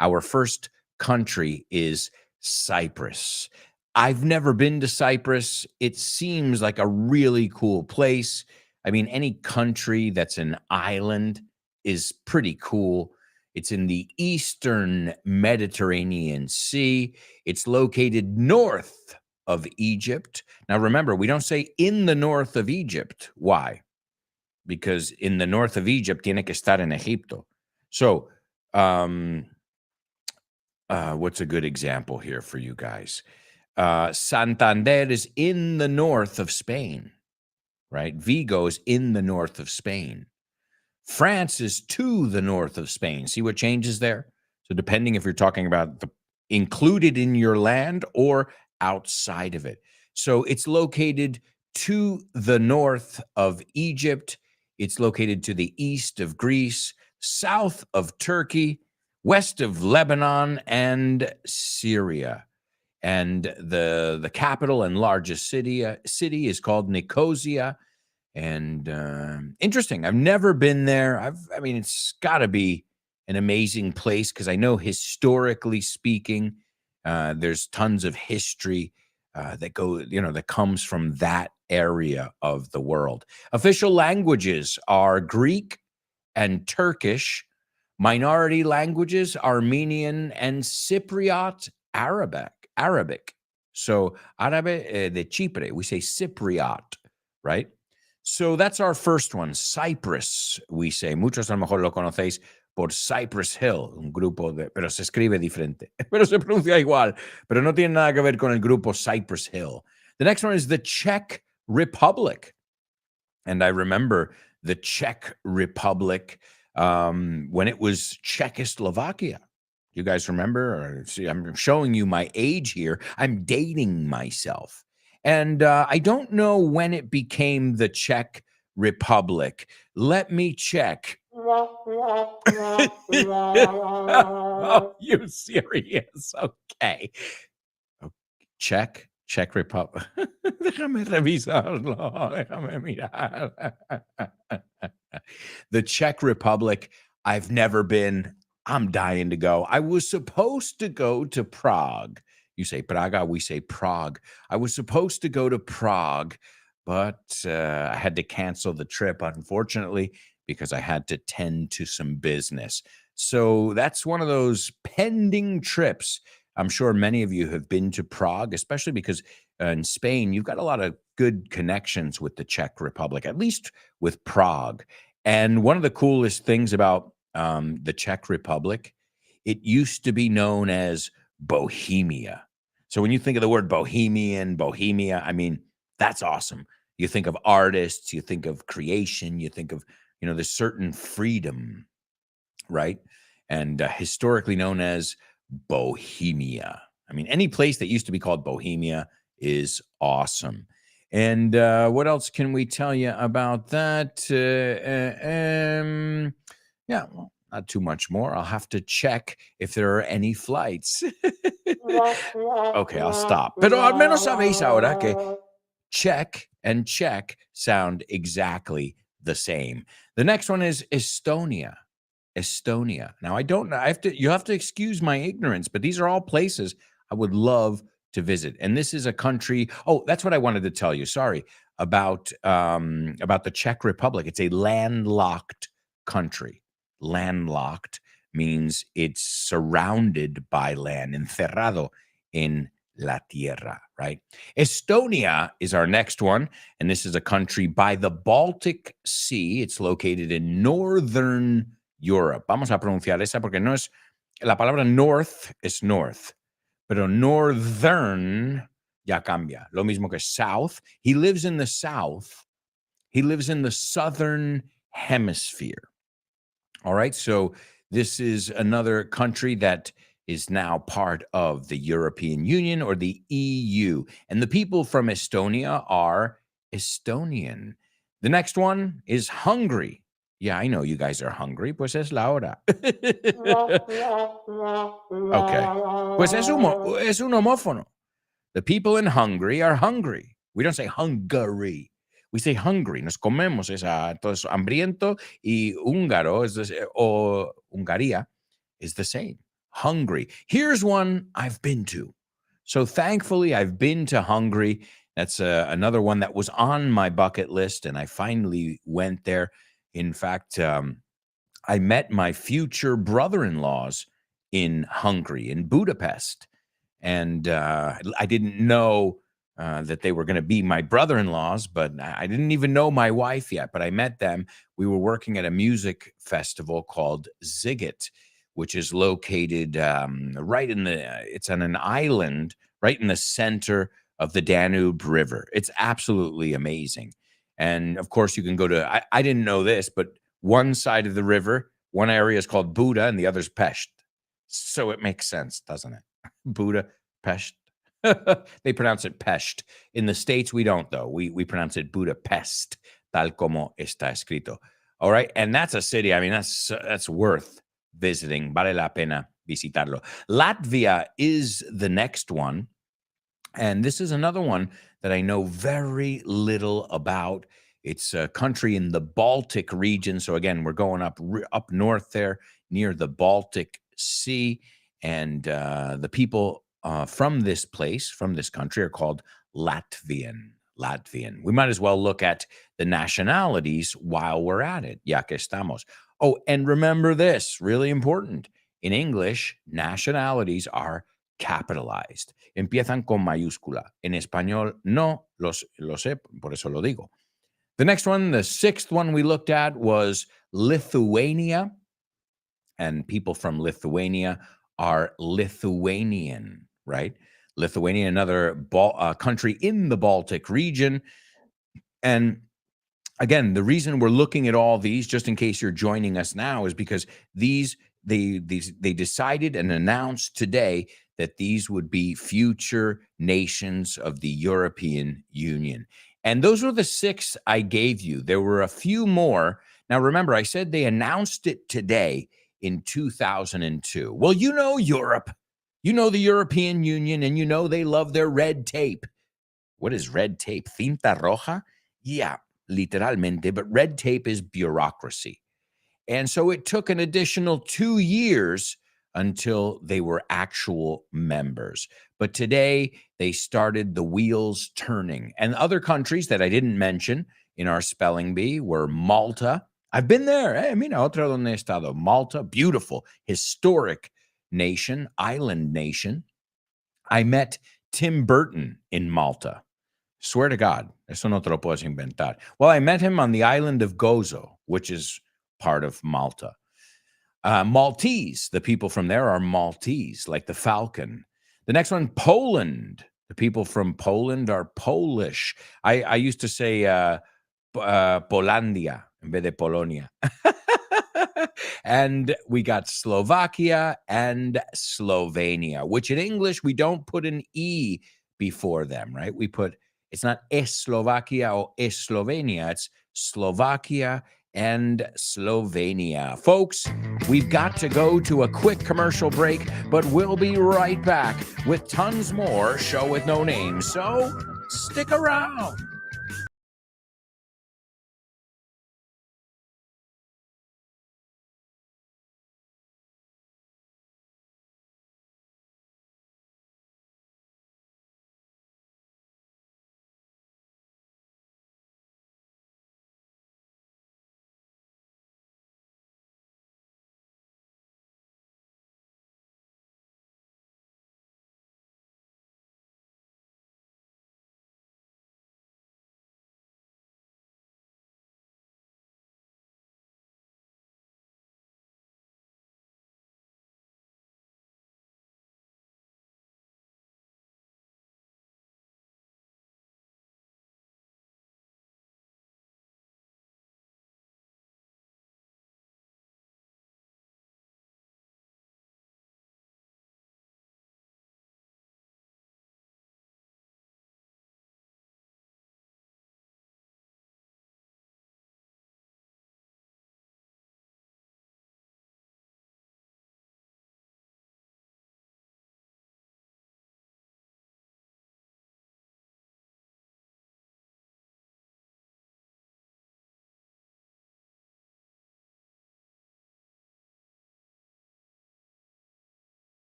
Our first country is Cyprus. I've never been to Cyprus. It seems like a really cool place. I mean, any country that's an island is pretty cool. It's in the eastern Mediterranean Sea. It's located north of Egypt. Now, remember, we don't say in the north of Egypt. Why? Because in the north of Egypt, tiene que estar en Egipto. So, what's a good example here for you guys? Santander is in the north of Spain, right? Vigo is in the north of Spain. France is to the north of Spain. See what changes there? So depending if you're talking about the included in your land or outside of it. So it's located to the north of Egypt. It's located to the east of Greece, south of Turkey, west of Lebanon and Syria. And the capital and largest city is called Nicosia. And interesting. I've never been there. I mean, it's got to be an amazing place because I know historically speaking, there's tons of history that comes from that area of the world. Official languages are Greek and Turkish. Minority languages, Armenian and Cypriot Arabic. So Árabe de Chipre, we say Cypriot, right? So that's our first one, Cyprus, we say. Muchos a lo mejor lo conocéis por Cypress Hill, un grupo pero se escribe diferente, pero se pronuncia igual, pero no tiene nada que ver con el grupo Cypress Hill. The next one is the Czech Republic. And I remember the Czech Republic when it was Czechoslovakia. You guys remember? See, I'm showing you my age here. I'm dating myself. And I don't know when it became the Czech Republic. Let me check. Oh, you serious? Okay. Czech Republic. Déjame revisarlo. Déjame mirar. The Czech Republic, I've never been. I'm dying to go. I was supposed to go to Prague. You say Praga, we say Prague. I was supposed to go to Prague, but I had to cancel the trip, unfortunately, because I had to tend to some business. So that's one of those pending trips. I'm sure many of you have been to Prague, especially because in Spain, you've got a lot of good connections with the Czech Republic, at least with Prague. And one of the coolest things about the Czech Republic, it used to be known as Bohemia. So when you think of the word Bohemia, I mean, that's awesome. You think of artists, you think of creation, you think of, there's certain freedom, right? And historically known as Bohemia. I mean, any place that used to be called Bohemia is awesome. And what else can we tell you about that? Yeah, well, not too much more. I'll have to check if there are any flights. Okay, I'll stop. Pero al menos sabéis ahora que check and check sound exactly the same. The next one is Estonia. Estonia. Now, I don't know. You have to excuse my ignorance, but these are all places I would love to visit. And this is a country. Oh, that's what I wanted to tell you. Sorry about the Czech Republic. It's a landlocked country. Landlocked means it's surrounded by land, encerrado en la tierra, right? Estonia is our next one, and this is a country by the Baltic Sea. It's located in northern Europe. Vamos a pronunciar esa porque no es, la palabra north es north, pero northern ya cambia. Lo mismo que south. He lives in the south. He lives in the southern hemisphere. All right. So this is another country that is now part of the European Union or the EU. And the people from Estonia are Estonian. The next one is Hungary. Yeah, I know you guys are hungry. Pues es la hora. Okay. Pues es un homófono. The people in Hungary are hungry. We don't say Hungary. We say hungry. Nos comemos esa. Entonces, hambriento y húngaro o Hungaria is the same. Hungry. Here's one I've been to. So thankfully, I've been to Hungary. That's another one that was on my bucket list, and I finally went there. In fact, I met my future brother-in-laws in Hungary, in Budapest. And I didn't know that they were going to be my brother-in-laws, but I didn't even know my wife yet. But I met them. We were working at a music festival called Ziget, which is located right in it's on an island right in the center of the Danube River. It's absolutely amazing. And of course, you can go to, I didn't know this, but one side of the river, one area is called Buda and the other's Pest. So it makes sense, doesn't it? Buda, Pest. They pronounce it Pest. In the States, we don't, though. We pronounce it Budapest, tal como está escrito. All right. And that's a city. I mean, that's worth visiting. Vale la pena visitarlo. Latvia is the next one. And this is another one that I know very little about. It's a country in the Baltic region. So again, we're going up north there near the Baltic Sea. And the people from this place, from this country, are called Latvian. We might as well look at the nationalities while we're at it. Ya que estamos. Oh, and remember this, really important. In English, nationalities are capitalized. Empiezan con mayúscula. En español, no lo sé, por eso lo digo. The next one, the sixth one we looked at was Lithuania. And people from Lithuania are Lithuanian, right? Lithuania, another country in the Baltic region. And again, the reason we're looking at all these, just in case you're joining us now, is because they decided and announced today that these would be future nations of the European Union. And those were the 6 I gave you. There were a few more. Now, remember, I said they announced it today in 2002. Well, you know Europe. You know the European Union, and you know they love their red tape. What is red tape? Cinta roja? Yeah, literalmente, but red tape is bureaucracy. And so it took an additional 2 years until they were actual members. But today they started the wheels turning. And other countries that I didn't mention in our spelling bee were Malta. I've been there. Mira, otro donde he estado. Malta, beautiful, historic nation, island nation. I met Tim Burton in Malta. Swear to God, eso no te lo puedes inventar. Well, I met him on the island of Gozo, which is part of Malta. Maltese, the people from there are Maltese, like the falcon. The next one, Poland. The people from Poland are Polish. I used to say Polandia in vez de Polonia. And we got Slovakia and Slovenia, which in English, we don't put an E before them, right? It's not Slovakia or Slovenia, it's Slovakia and Slovenia. Folks, we've got to go to a quick commercial break, but we'll be right back with tons more Show with No Name. So stick around.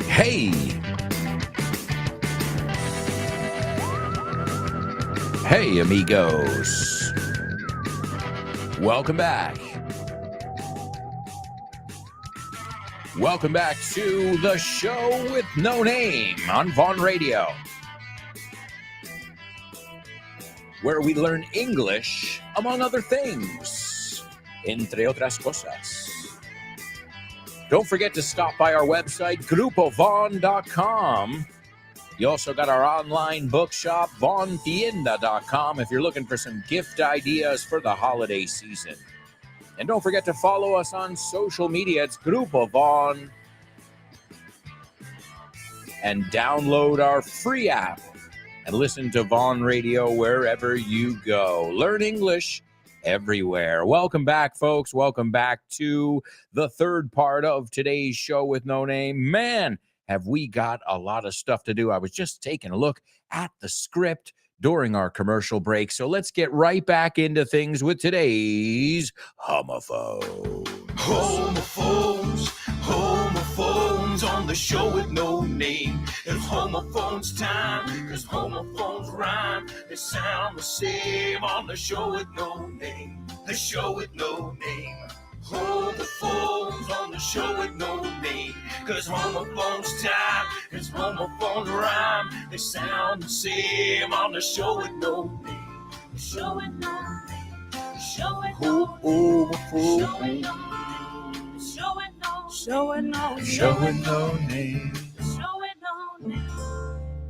Hey. Hey, amigos. Welcome back. Welcome back to the Show with No Name on Vaughn Radio, where we learn English, among other things, entre otras cosas. Don't forget to stop by our website, grupovaughn.com. You also got our online bookshop, vaughntienda.com, if you're looking for some gift ideas for the holiday season. And don't forget to follow us on social media. It's Grupo Vaughn. And download our free app and listen to Vaughn Radio wherever you go. Learn English everywhere. Welcome back, folks. Welcome back to the third part of today's Show with No Name. Man, have we got a lot of stuff to do. I was just taking a look at the script during our commercial break. So let's get right back into things with today's homophone. Homophones on the Show with No Name. It's homophones time, cause homophones rhyme. They sound the same on the Show with No Name. The Show with No Name. Homophones on the Show with No Name. Cause homophones time, cause homophones rhyme. They sound the same on the Show with No Name. The Show with No Name. The Show with No Name. Show with no name.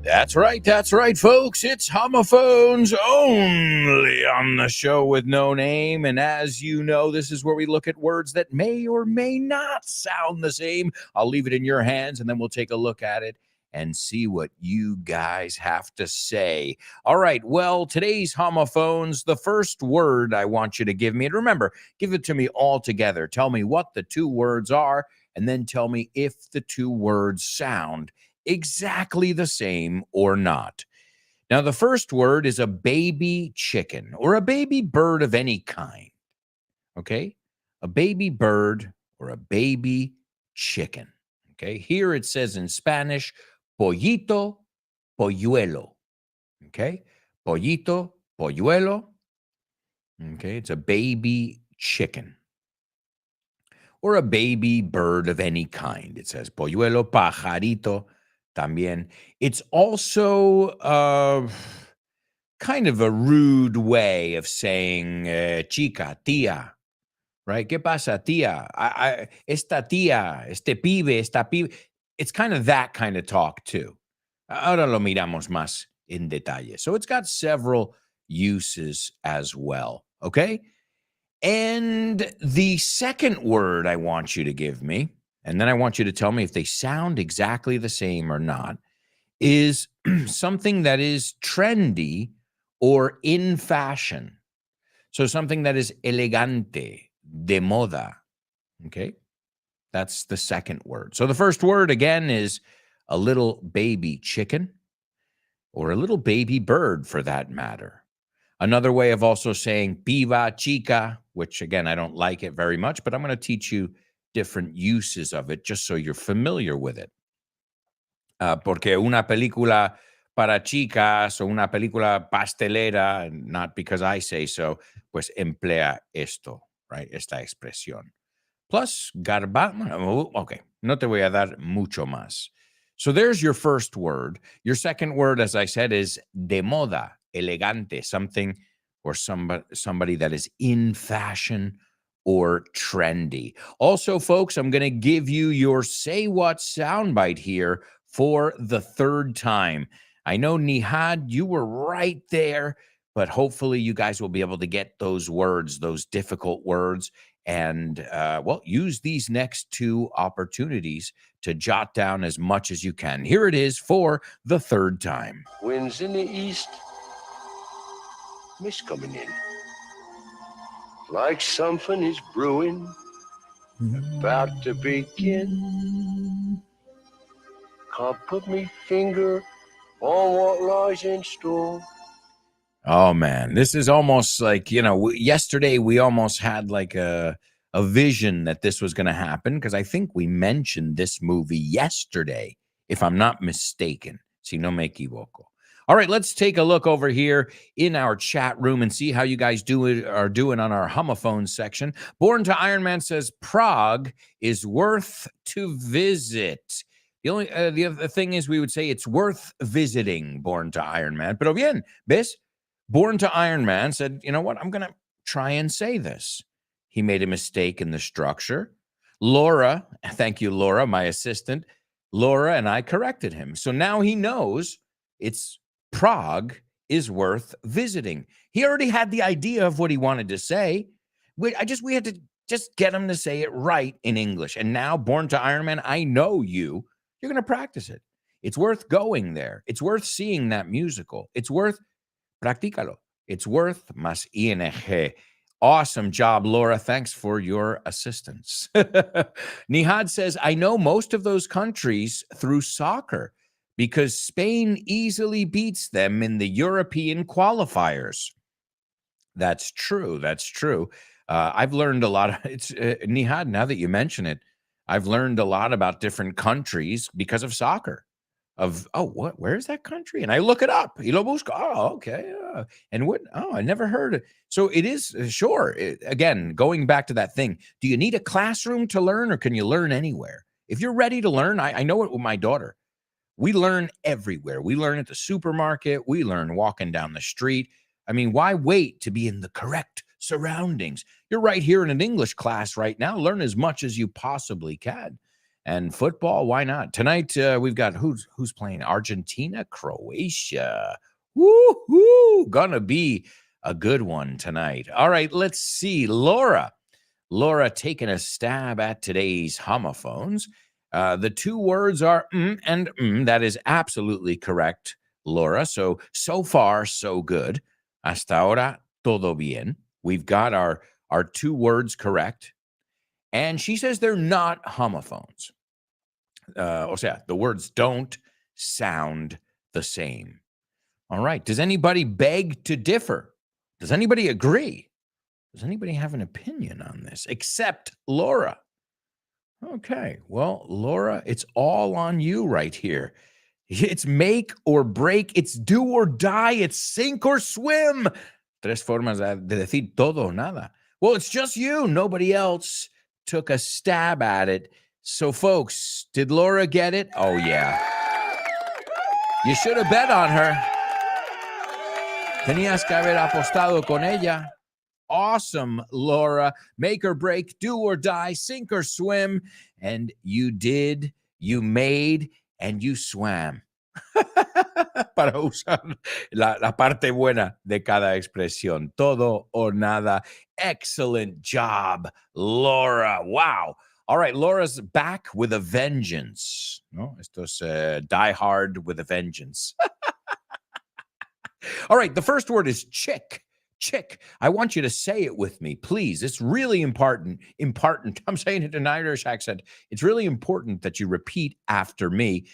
That's right, folks. It's homophones only on the show with no name. And as you know, this is where we look at words that may or may not sound the same. I'll leave it in your hands, and then we'll take a look at it and see what you guys have to say. All right, well, today's homophones, the first word I want you to give me, and remember, give it to me all together. Tell me what the two words are, and then tell me if the two words sound exactly the same or not. Now, the first word is a baby chicken or a baby bird of any kind. Okay? A baby bird or a baby chicken. Okay? Here it says in Spanish, pollito, polluelo. Okay? Pollito, polluelo. Okay? It's a baby chicken or a baby bird of any kind. It says polluelo, pajarito, también. It's also kind of a rude way of saying chica, tía, right? ¿Qué pasa, tía? Esta tía, este pibe, esta pibe. It's kind of that kind of talk too. Ahora lo miramos más en detalle. So it's got several uses as well, okay? And the second word I want you to give me, and then I want you to tell me if they sound exactly the same or not, is something that is trendy or in fashion. So something that is elegante, de moda. Okay? That's the second word. So the first word, again, is a little baby chicken or a little baby bird for that matter. Another way of also saying piba, chica, which again, I don't like it very much, but I'm going to teach you different uses of it just so you're familiar with it. Porque una película para chicas o una película pastelera, not because I say so, pues emplea esto, right? Esta expresión. Plus, okay, no te voy a dar mucho más. So there's your first word. Your second word, as I said, is de moda, elegante, something or somebody that is in fashion or trendy. Also, folks, I'm going to give you your Say What soundbite here for the third time. I know, Nihad, you were right there, but hopefully you guys will be able to get those words, those difficult words, and, use these next two opportunities to jot down as much as you can. Here it is for the third time. Winds in the east, mist coming in. Like something is brewing, about to begin. Can't put me finger on what lies in store. Oh, man, this is almost like, yesterday we almost had like a vision that this was going to happen because I think we mentioned this movie yesterday, if I'm not mistaken. Si no me equivoco. All right, let's take a look over here in our chat room and see how you guys are doing on our homophone section. Born to Iron Man says Prague is worth to visit. The only the other thing is we would say it's worth visiting. Born to Iron Man, pero bien, ¿ves? Born to Iron Man said, you know what? I'm going to try and say this. He made a mistake in the structure. Laura, thank you, Laura, my assistant. Laura and I corrected him. So now he knows it's Prague is worth visiting. He already had the idea of what he wanted to say. We had to just get him to say it right in English. And now, Born to Iron Man, I know you're going to practice it. It's worth going there. It's worth seeing that musical. It's worth practícalo. It's worth más ing. Awesome job, Laura. Thanks for your assistance. Nihad says, I know most of those countries through soccer because Spain easily beats them in the European qualifiers. That's true. That's true. I've learned a lot. It's Nihad, now that you mention it, I've learned a lot about different countries because of soccer. Where is that country? And I look it up. Y lo busco. Oh, okay. And what? Oh, I never heard it. So it is, sure. Again, going back to that thing, do you need a classroom to learn or can you learn anywhere? If you're ready to learn, I know it with my daughter. We learn everywhere. We learn at the supermarket. We learn walking down the street. I mean, why wait to be in the correct surroundings? You're right here in an English class right now. Learn as much as you possibly can. And football, why not? Tonight, we've got who's playing? Argentina, Croatia. Woo-hoo! Gonna be a good one tonight. All right, let's see. Laura taking a stab at today's homophones. The two words are and That is absolutely correct, Laura. So far, so good. Hasta ahora, todo bien. We've got our two words correct. And she says they're not homophones. O sea, the words don't sound the same. All right. Does anybody beg to differ? Does anybody agree? Does anybody have an opinion on this except Laura? Okay. Well, Laura, it's all on you right here. It's make or break. It's do or die. It's sink or swim. Tres formas de decir todo o nada. Well, it's just you. Nobody else took a stab at it. So, folks, did Laura get it? Oh, yeah. You should have bet on her. Tenías que haber apostado con ella. Awesome, Laura. Make or break, do or die, sink or swim. And you did, you made, and you swam. Para usar la parte buena de cada expresión. Todo o nada. Excellent job, Laura. Wow. All right, Laura's back with a vengeance. No, esto es Die Hard with a vengeance. All right, the first word is chick. Chick. I want you to say it with me, please. It's really important. I'm saying it in an Irish accent. It's really important that you repeat after me,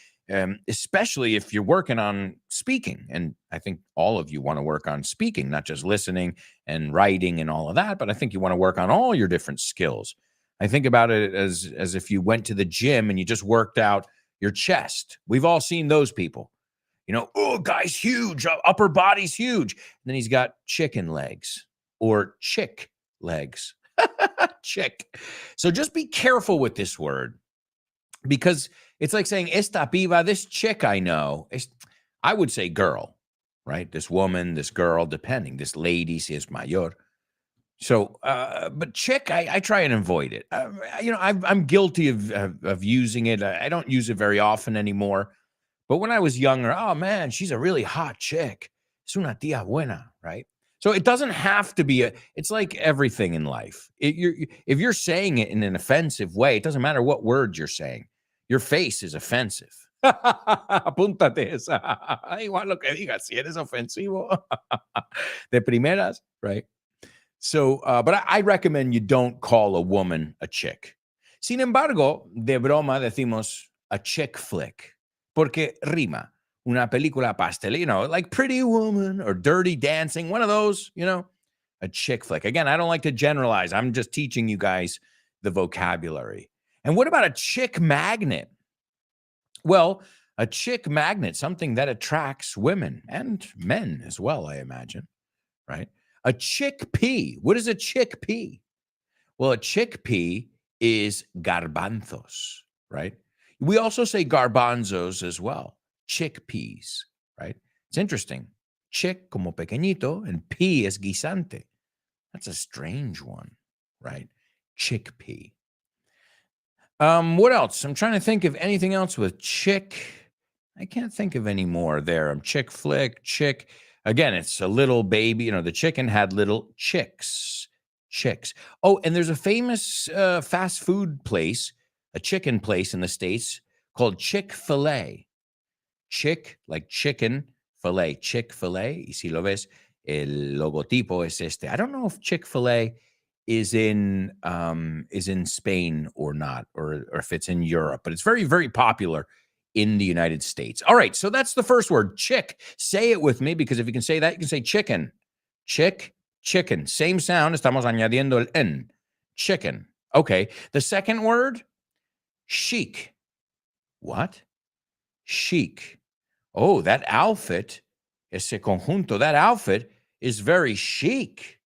especially if you're working on speaking. And I think all of you want to work on speaking, not just listening and writing and all of that, but I think you want to work on all your different skills. I think about it as if you went to the gym and you just worked out your chest. We've all seen those people. You know, oh, guy's huge, upper body's huge. And then he's got chicken legs or chick legs. Chick. So just be careful with this word because it's like saying, esta piba, this chick I know. I would say girl, right? This woman, this girl, depending. This lady, si es mayor. So, but chick, I try and avoid it. I'm guilty of using it. I don't use it very often anymore. But when I was younger, oh man, she's a really hot chick. Es una tía buena, right? So it doesn't have to be it's like everything in life. If you're saying it in an offensive way, it doesn't matter what words you're saying. Your face is offensive. Apúntate esa. Igual lo que digas, si eres ofensivo. De primeras, right? So, but I recommend you don't call a woman a chick. Sin embargo, de broma decimos a chick flick. Porque rima. Una película pastel, like Pretty Woman or Dirty Dancing, one of those, a chick flick. Again, I don't like to generalize. I'm just teaching you guys the vocabulary. And what about a chick magnet? Well, a chick magnet, something that attracts women and men as well, I imagine, right? A chickpea. What is a chickpea? Well, a chickpea is garbanzos, right? We also say garbanzos as well. Chickpeas, right? It's interesting. Chick como pequeñito and pea es guisante. That's a strange one, right? Chickpea. What else? I'm trying to think of anything else with chick. I can't think of any more there. Chick flick, chick. Again, it's a little baby. The chicken had little chicks. Oh, and there's a famous fast food place, a chicken place in the States called Chick-fil-A. Chick, like chicken, filet, Chick-fil-A. Y si lo ves, el logotipo es este. I don't know if Chick-fil-A is in Spain or not, or if it's in Europe, but it's very, very popular in the United States. All right, so that's the first word, chick. Say it with me, because if you can say that, you can say chicken. Chick, chicken. Same sound. Estamos añadiendo el N. Chicken. Okay. The second word, chic. What? Chic. Oh, that outfit, ese conjunto, that outfit is very chic.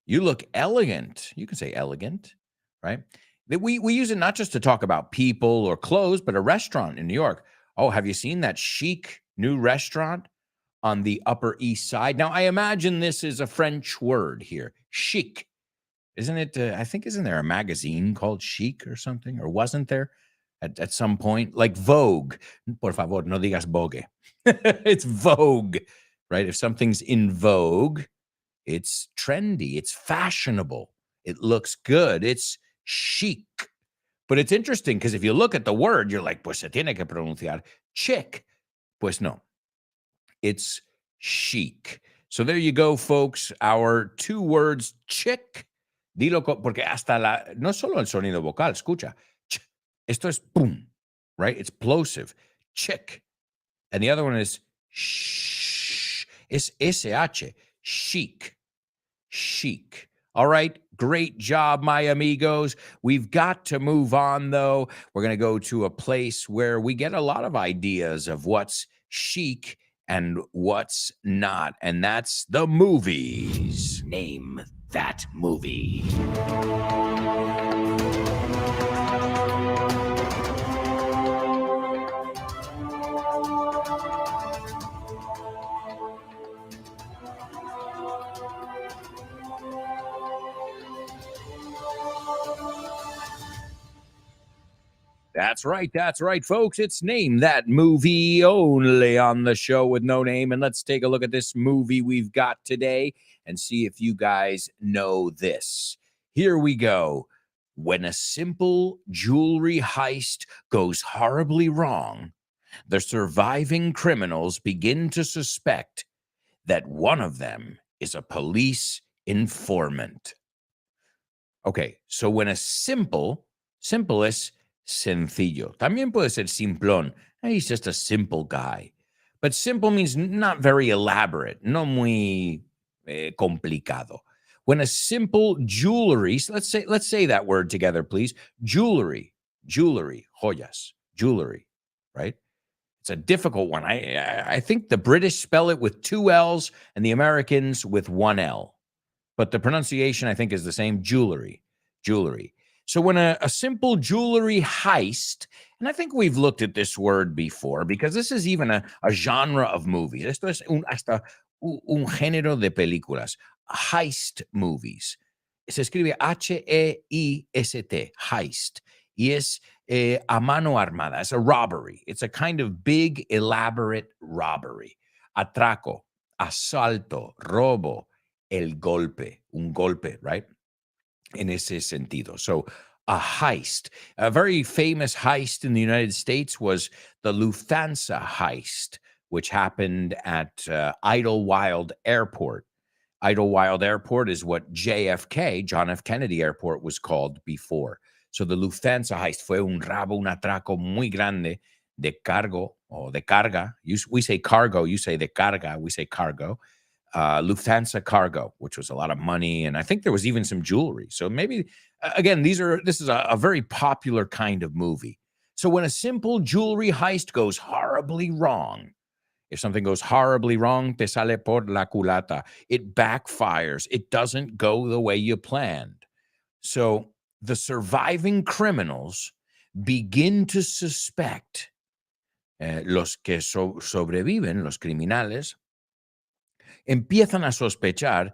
You look elegant. You can say elegant, right? We use it not just to talk about people or clothes, but a restaurant in New York. Oh, have you seen that chic new restaurant on the Upper East Side? Now, I imagine this is a French word here, chic. Isn't it? I think, isn't there a magazine called Chic or something? Or wasn't there? at some point, like Vogue. Por favor, no digas Vogue. It's Vogue, right? If something's in vogue, it's trendy, it's fashionable, it looks good, it's chic. But it's interesting because if you look at the word, you're like, pues se tiene que pronunciar chic. Pues no, it's chic. So there you go, folks. Our 2 words, chic. Dilo, porque hasta no solo el sonido vocal, escucha. Ch, esto es boom, right? It's plosive. Chic. And the other one is shh. It's SH. Chic. Chic. All right. Great job, my amigos. We've got to move on, though. We're going to go to a place where we get a lot of ideas of what's chic and what's not. And that's the movies. Name that movie. That's right, folks. It's Name That Movie, only on the show with no name. And let's take a look at this movie we've got today and see if you guys know this. Here we go. When a simple jewelry heist goes horribly wrong, the surviving criminals begin to suspect that one of them is a police informant. Okay, so when a simple es sencillo. También puede ser simplón. He's just a simple guy. But simple means not very elaborate, no muy complicado. When a simple jewelry, let's say that word together, please. Jewelry, joyas, jewelry, right? It's a difficult one. I think the British spell it with 2 L's and the Americans with 1 L. But the pronunciation, I think, is the same. Jewelry. So when a simple jewelry heist, and I think we've looked at this word before because this is even a genre of movies. Esto es hasta un género de películas. Heist movies. Se escribe H-E-I-S-T, heist. Y es a mano armada. It's a robbery. It's a kind of big, elaborate robbery. Atraco, asalto, robo, el golpe, un golpe, right? En ese sentido. So a heist. A very famous heist in the United States was the Lufthansa heist, which happened at Idlewild Airport. Idlewild Airport is what JFK, John F. Kennedy Airport, was called before. So the Lufthansa heist fue un rabo, un atraco muy grande de cargo o de carga. We say cargo, you say de carga, we say cargo. Lufthansa cargo, which was a lot of money, and I think there was even some jewelry. So maybe, again, this is a very popular kind of movie. So when a simple jewelry heist goes horribly wrong, if something goes horribly wrong, te sale por la culata. It backfires. It doesn't go the way you planned. So the surviving criminals begin to suspect, los que sobreviven, los criminales, empiezan a sospechar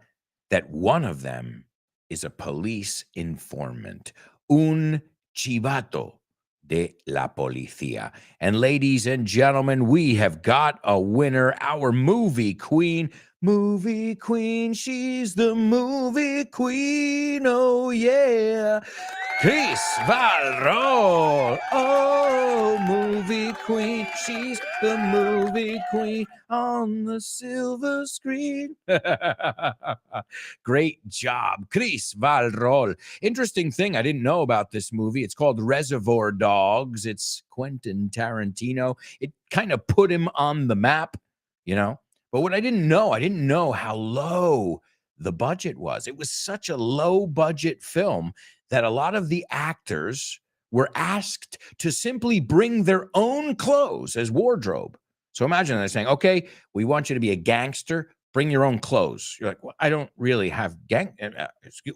that one of them is a police informant, un chivato de la policía. And ladies and gentlemen, we have got a winner, our movie queen. Movie queen, she's the movie queen, oh yeah. Chris Valrol, oh, movie queen, she's the movie queen on the silver screen. Great job, Chris Valrol. Interesting thing I didn't know about this movie. It's called Reservoir Dogs. It's Quentin Tarantino. It kind of put him on the map, you know. But what I didn't know how low the budget was. It was such a low budget film that a lot of the actors were asked to simply bring their own clothes as wardrobe. So imagine they're saying, okay, we want you to be a gangster, bring your own clothes. You're like, well, I don't really have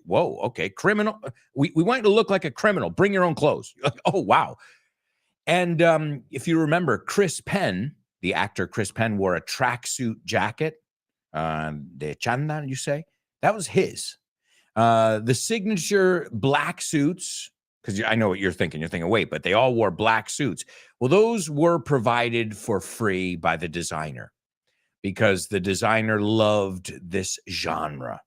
whoa, okay, criminal. We want you to look like a criminal, bring your own clothes. You're like, oh, wow. And if you remember, Chris Penn, the actor Chris Penn, wore a tracksuit jacket, de chanda, you say? That was his. The signature black suits because I know what you're thinking. You're thinking, wait, but they all wore black suits. Well, those were provided for free by the designer because the designer loved this genre.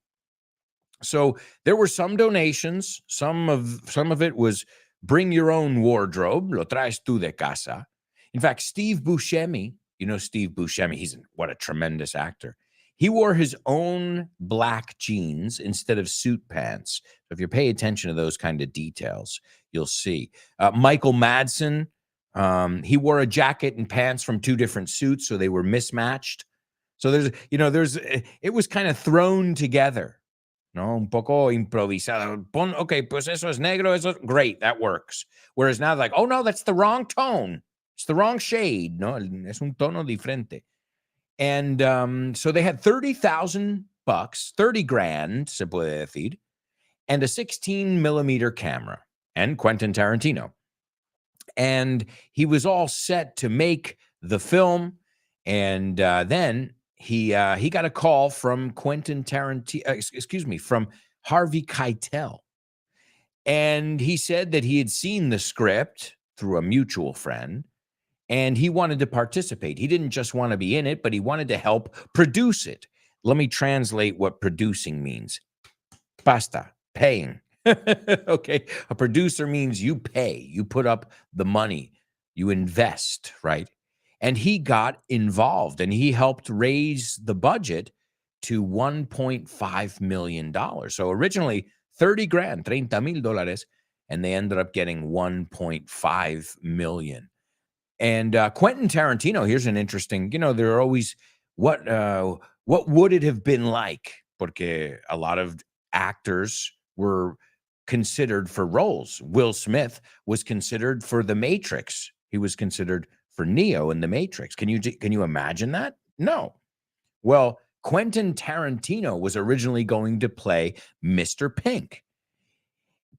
So there were some donations. Some of it was bring your own wardrobe. Lo traes tú de casa. In fact, Steve Buscemi, you know Steve Buscemi, what a tremendous actor. He wore his own black jeans instead of suit pants. So if you pay attention to those kind of details, you'll see. Michael Madsen, he wore a jacket and pants from two different suits, so they were mismatched. So it was kind of thrown together. No, un poco improvisado. Okay, pues eso es negro, eso great, that works. Whereas now, like, oh no, that's the wrong tone. It's the wrong shade. No, es un tono diferente. And so they had $30,000, 30 grand, se puede decir, and a 16 millimeter camera, and Quentin Tarantino. And he was all set to make the film. And then he got a call from Quentin Tarantino, from Harvey Keitel. And he said that he had seen the script through a mutual friend, and he wanted to participate. He didn't just want to be in it, but he wanted to help produce it. Let me translate what producing means. Basta, paying. Okay, a producer means you pay, you put up the money, you invest, right? And he got involved, and he helped raise the budget to $1.5 million. So originally 30 grand, $30,000, and they ended up getting 1.5 million. And Quentin Tarantino, here's an interesting, there are always, what would it have been like? Porque a lot of actors were considered for roles. Will Smith was considered for The Matrix. He was considered for Neo in The Matrix. Can you imagine that? No. Well, Quentin Tarantino was originally going to play Mr. Pink.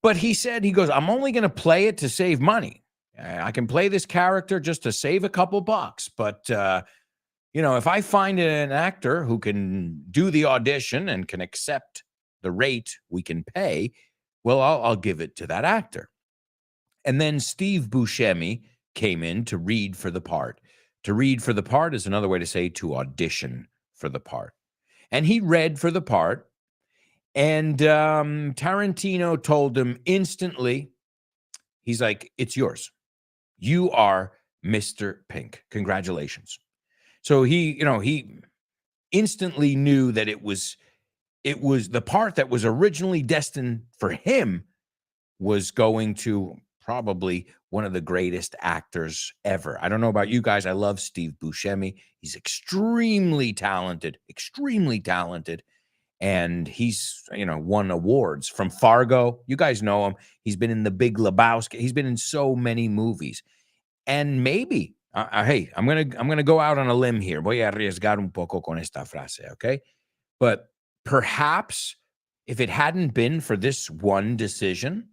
But he goes, I'm only going to play it to save money. I can play this character just to save a couple bucks. But, if I find an actor who can do the audition and can accept the rate we can pay, well, I'll give it to that actor. And then Steve Buscemi came in to read for the part. To read for the part is another way to say to audition for the part. And he read for the part. And Tarantino told him instantly, he's like, it's yours. You are Mr. Pink. Congratulations. So he instantly knew that it was the part that was originally destined for him was going to probably one of the greatest actors ever. I don't know about you guys. I love Steve Buscemi. He's extremely talented. And he's, won awards from Fargo. You guys know him. He's been in The Big Lebowski. He's been in so many movies. And maybe, hey, I'm gonna go out on a limb here. Voy a arriesgar un poco con esta frase, okay? But perhaps if it hadn't been for this one decision,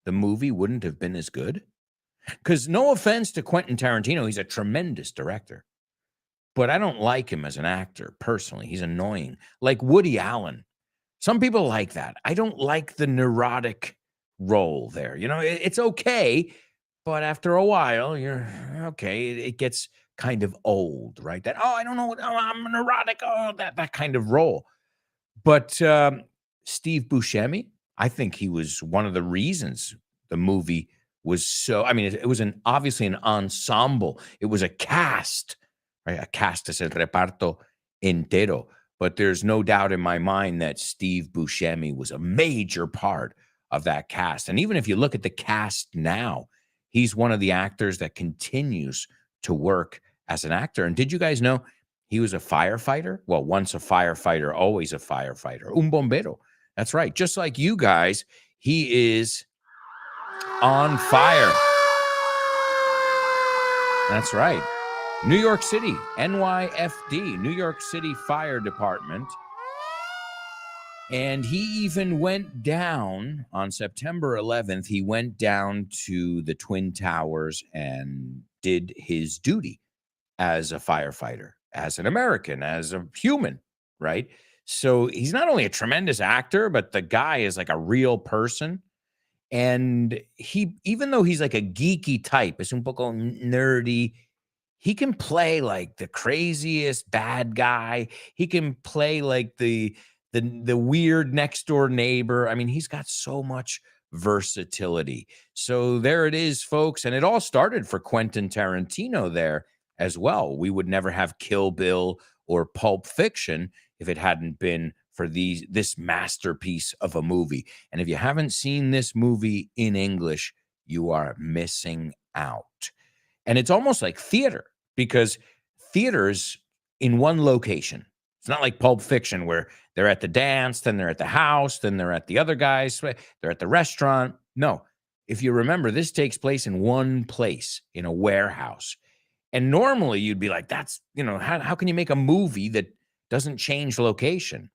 the movie wouldn't have been as good. Because no offense to Quentin Tarantino, he's a tremendous director. But I don't like him as an actor, personally. He's annoying. Like Woody Allen. Some people like that. I don't like the neurotic role there. It's okay, but after a while, you're okay. It gets kind of old, right? That, I don't know, I'm neurotic. That kind of role. But Steve Buscemi, I think he was one of the reasons the movie was so, it was obviously an ensemble. It was a cast. Right? A cast es el reparto entero. But there's no doubt in my mind that Steve Buscemi was a major part of that cast. And even if you look at the cast now, he's one of the actors that continues to work as an actor. And did you guys know he was a firefighter? Well, once a firefighter, always a firefighter. Un bombero. That's right. Just like you guys, he is on fire. That's right. New York City, NYFD, New York City Fire Department. And he even went down on September 11th. He went down to the Twin Towers and did his duty as a firefighter, as an American, as a human, right? So he's not only a tremendous actor, but the guy is like a real person. And he, even though he's like a geeky type, es un poco nerdy, he can play like the craziest bad guy. He can play like the weird next door neighbor. I mean, he's got so much versatility. So there it is, folks. And it all started for Quentin Tarantino there as well. We would never have Kill Bill or Pulp Fiction if it hadn't been for this masterpiece of a movie. And if you haven't seen this movie in English, you are missing out. And it's almost like theater, because theater's in one location. It's not like Pulp Fiction where they're at the dance, then they're at the house, then they're at the other guys, they're at the restaurant. No, if you remember, this takes place in one place, in a warehouse. And normally you'd be like, that's, how can you make a movie that doesn't change location?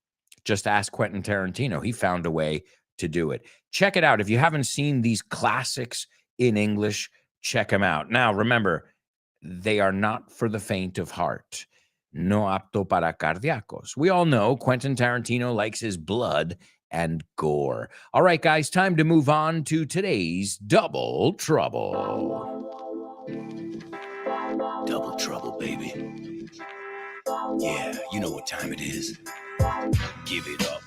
Just ask Quentin Tarantino. He found a way to do it. Check it out. If you haven't seen these classics in English, check them out. Now, remember, they are not for the faint of heart. No apto para cardíacos. We all know Quentin Tarantino likes his blood and gore. All right, guys, time to move on to today's Double Trouble. Double trouble, baby. Yeah, you know what time it is. Give it up.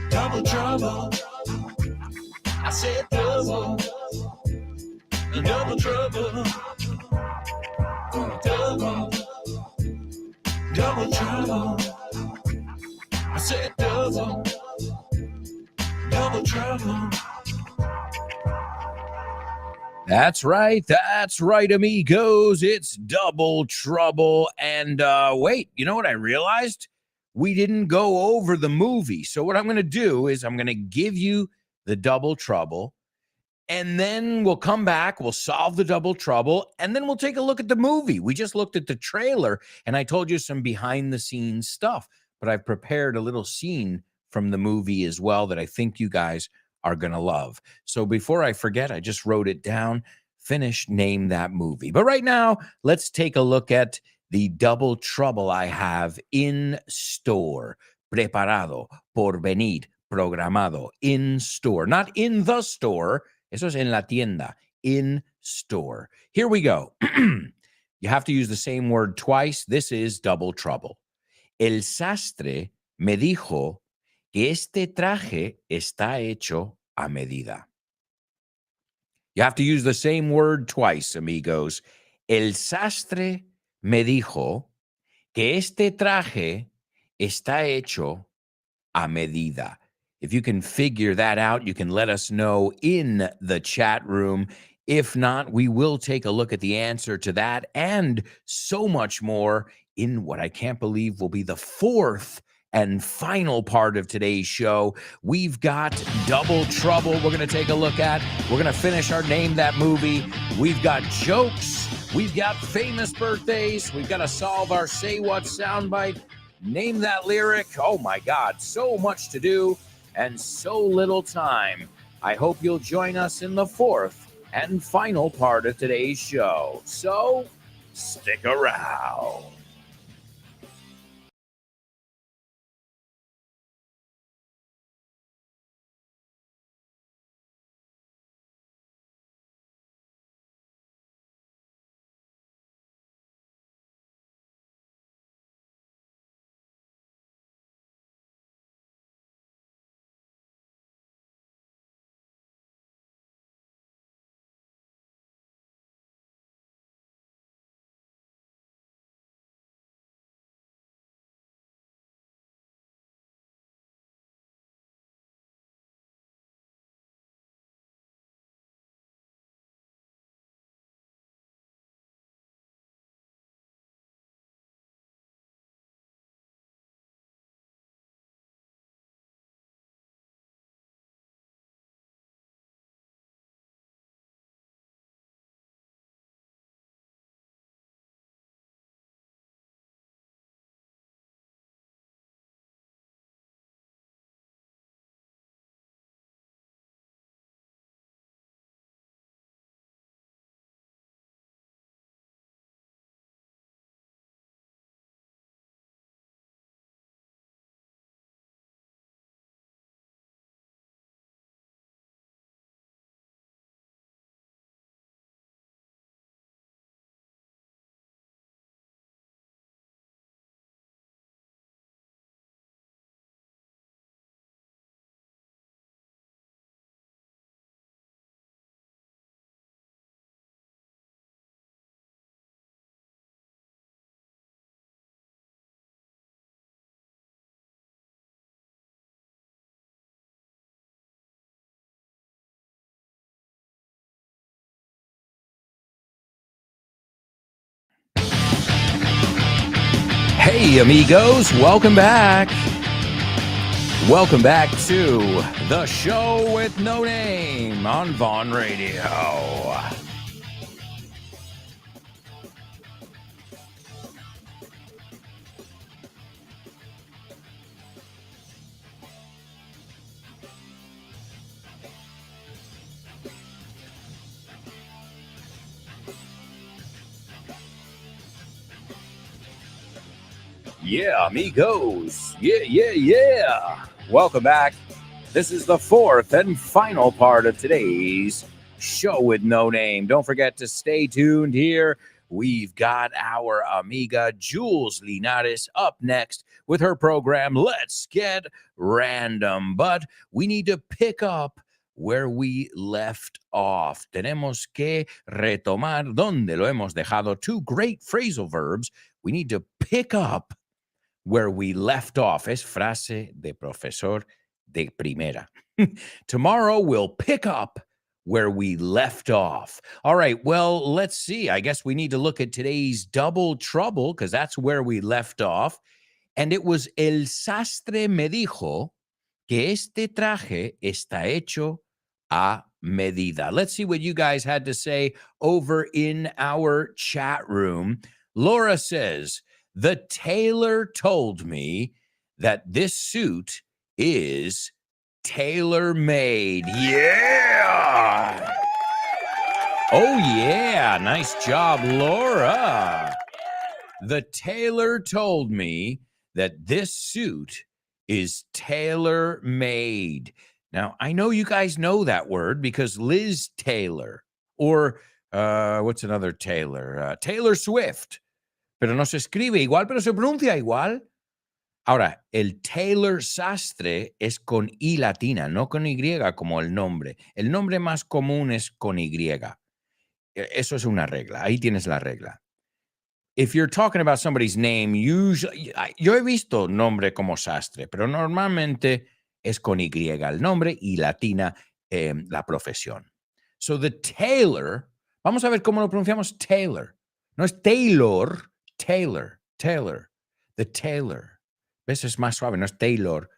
Double trouble. I said double trouble. Double trouble. I said double trouble. That's right, amigos. It's Double Trouble. And wait, you know what I realized? We didn't go over the movie. So what I'm going to do is I'm going to give you the Double Trouble, and then we'll come back, we'll solve the Double Trouble, and then we'll take a look at the movie. We just looked at the trailer, and I told you some behind-the-scenes stuff, but I've prepared a little scene from the movie as well that I think you guys are going to love. So before I forget, I just wrote it down. Finish, name that movie. But right now, let's take a look at the Double Trouble I have in store. Preparado, por venir, programado, in store. Not in the store. Eso es en la tienda. In store. Here we go. You have to use the same word twice. This is Double Trouble. El sastre me dijo que este traje está hecho a medida. You have to use the same word twice, amigos. El sastre me dijo que este traje está hecho a medida. If you can figure that out, you can let us know in the chat room. If not, we will take a look at the answer to that and so much more in what I can't believe will be the fourth and final part of today's show. We've got Double Trouble we're going to take a look at. We're going to finish our Name That Movie. We've got jokes. We've got famous birthdays. We've got to solve our Say What soundbite. Name that lyric. Oh my God, so much to do and so little time. I hope you'll join us in the fourth and final part of today's show. So stick around. Hey, amigos, welcome back. Welcome back to the show with no name on Vaughn Radio. Yeah, amigos. Yeah. Welcome back. This is the fourth and final part of today's show with no name. Don't forget to stay tuned here. We've got our amiga Jules Linares up next with her program, Let's Get Random. But we need to pick up where we left off. Tenemos que retomar donde lo hemos dejado. Two great phrasal verbs. We need to pick up where we left off. Es frase de profesor de primera. Tomorrow we'll pick up where we left off. All right, well, let's see. I guess we need to look at today's double trouble because that's where we left off. And it was el sastre me dijo que este traje está hecho a medida. Let's see what you guys had to say over in our chat room. Laura says, the tailor told me that this suit is tailor-made. Yeah. Oh, yeah. Nice job, Laura. The tailor told me that this suit is tailor-made. Now, I know you guys know that word because Liz Taylor, or what's another Taylor? Taylor Swift. Pero no se escribe igual, pero se pronuncia igual. Ahora, el Taylor Sastre es con I latina, no con Y como el nombre. El nombre más común es con Y. Eso es una regla. Ahí tienes la regla. If you're talking about somebody's name, usually, yo he visto nombre como Sastre, pero normalmente es con Y el nombre y latina la profesión. So the tailor, vamos a ver cómo lo pronunciamos Taylor. No es Taylor, Taylor. The tailor. ¿Ves? Es más suave, no es Taylor.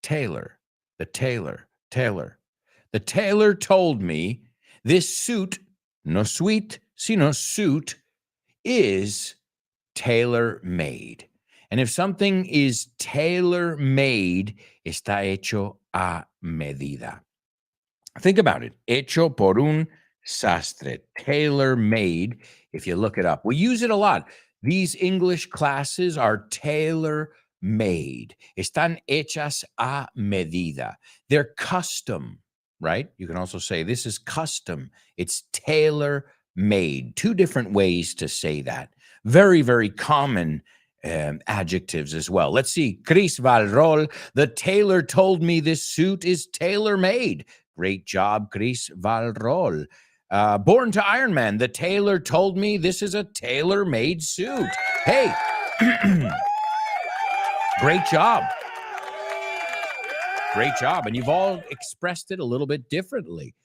Taylor. The tailor. The tailor told me this suit, no suite, sino suit, is tailor-made. And if something is tailor-made, está hecho a medida. Think about it. Hecho por un sastre. Tailor-made, if you look it up. We use it a lot. These English classes are tailor-made. Están hechas a medida. They're custom, right? You can also say this is custom. It's tailor-made. Two different ways to say that. Very, very common adjectives as well. Let's see. Chris Valrol, the tailor told me this suit is tailor-made. Great job, Chris Valrol. Born to Iron Man, the tailor told me this is a tailor-made suit. Hey, great job. Great job. And you've all expressed it a little bit differently.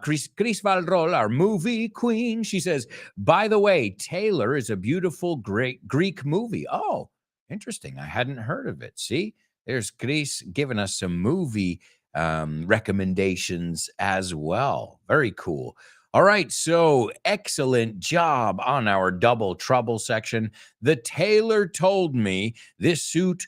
Chris Valrol, our movie queen, she says, by the way, Taylor is a beautiful Greek movie. Oh, interesting. I hadn't heard of it. See, there's Chris giving us some movie recommendations as well. Very cool. All right, so excellent job on our double trouble section. The tailor told me this suit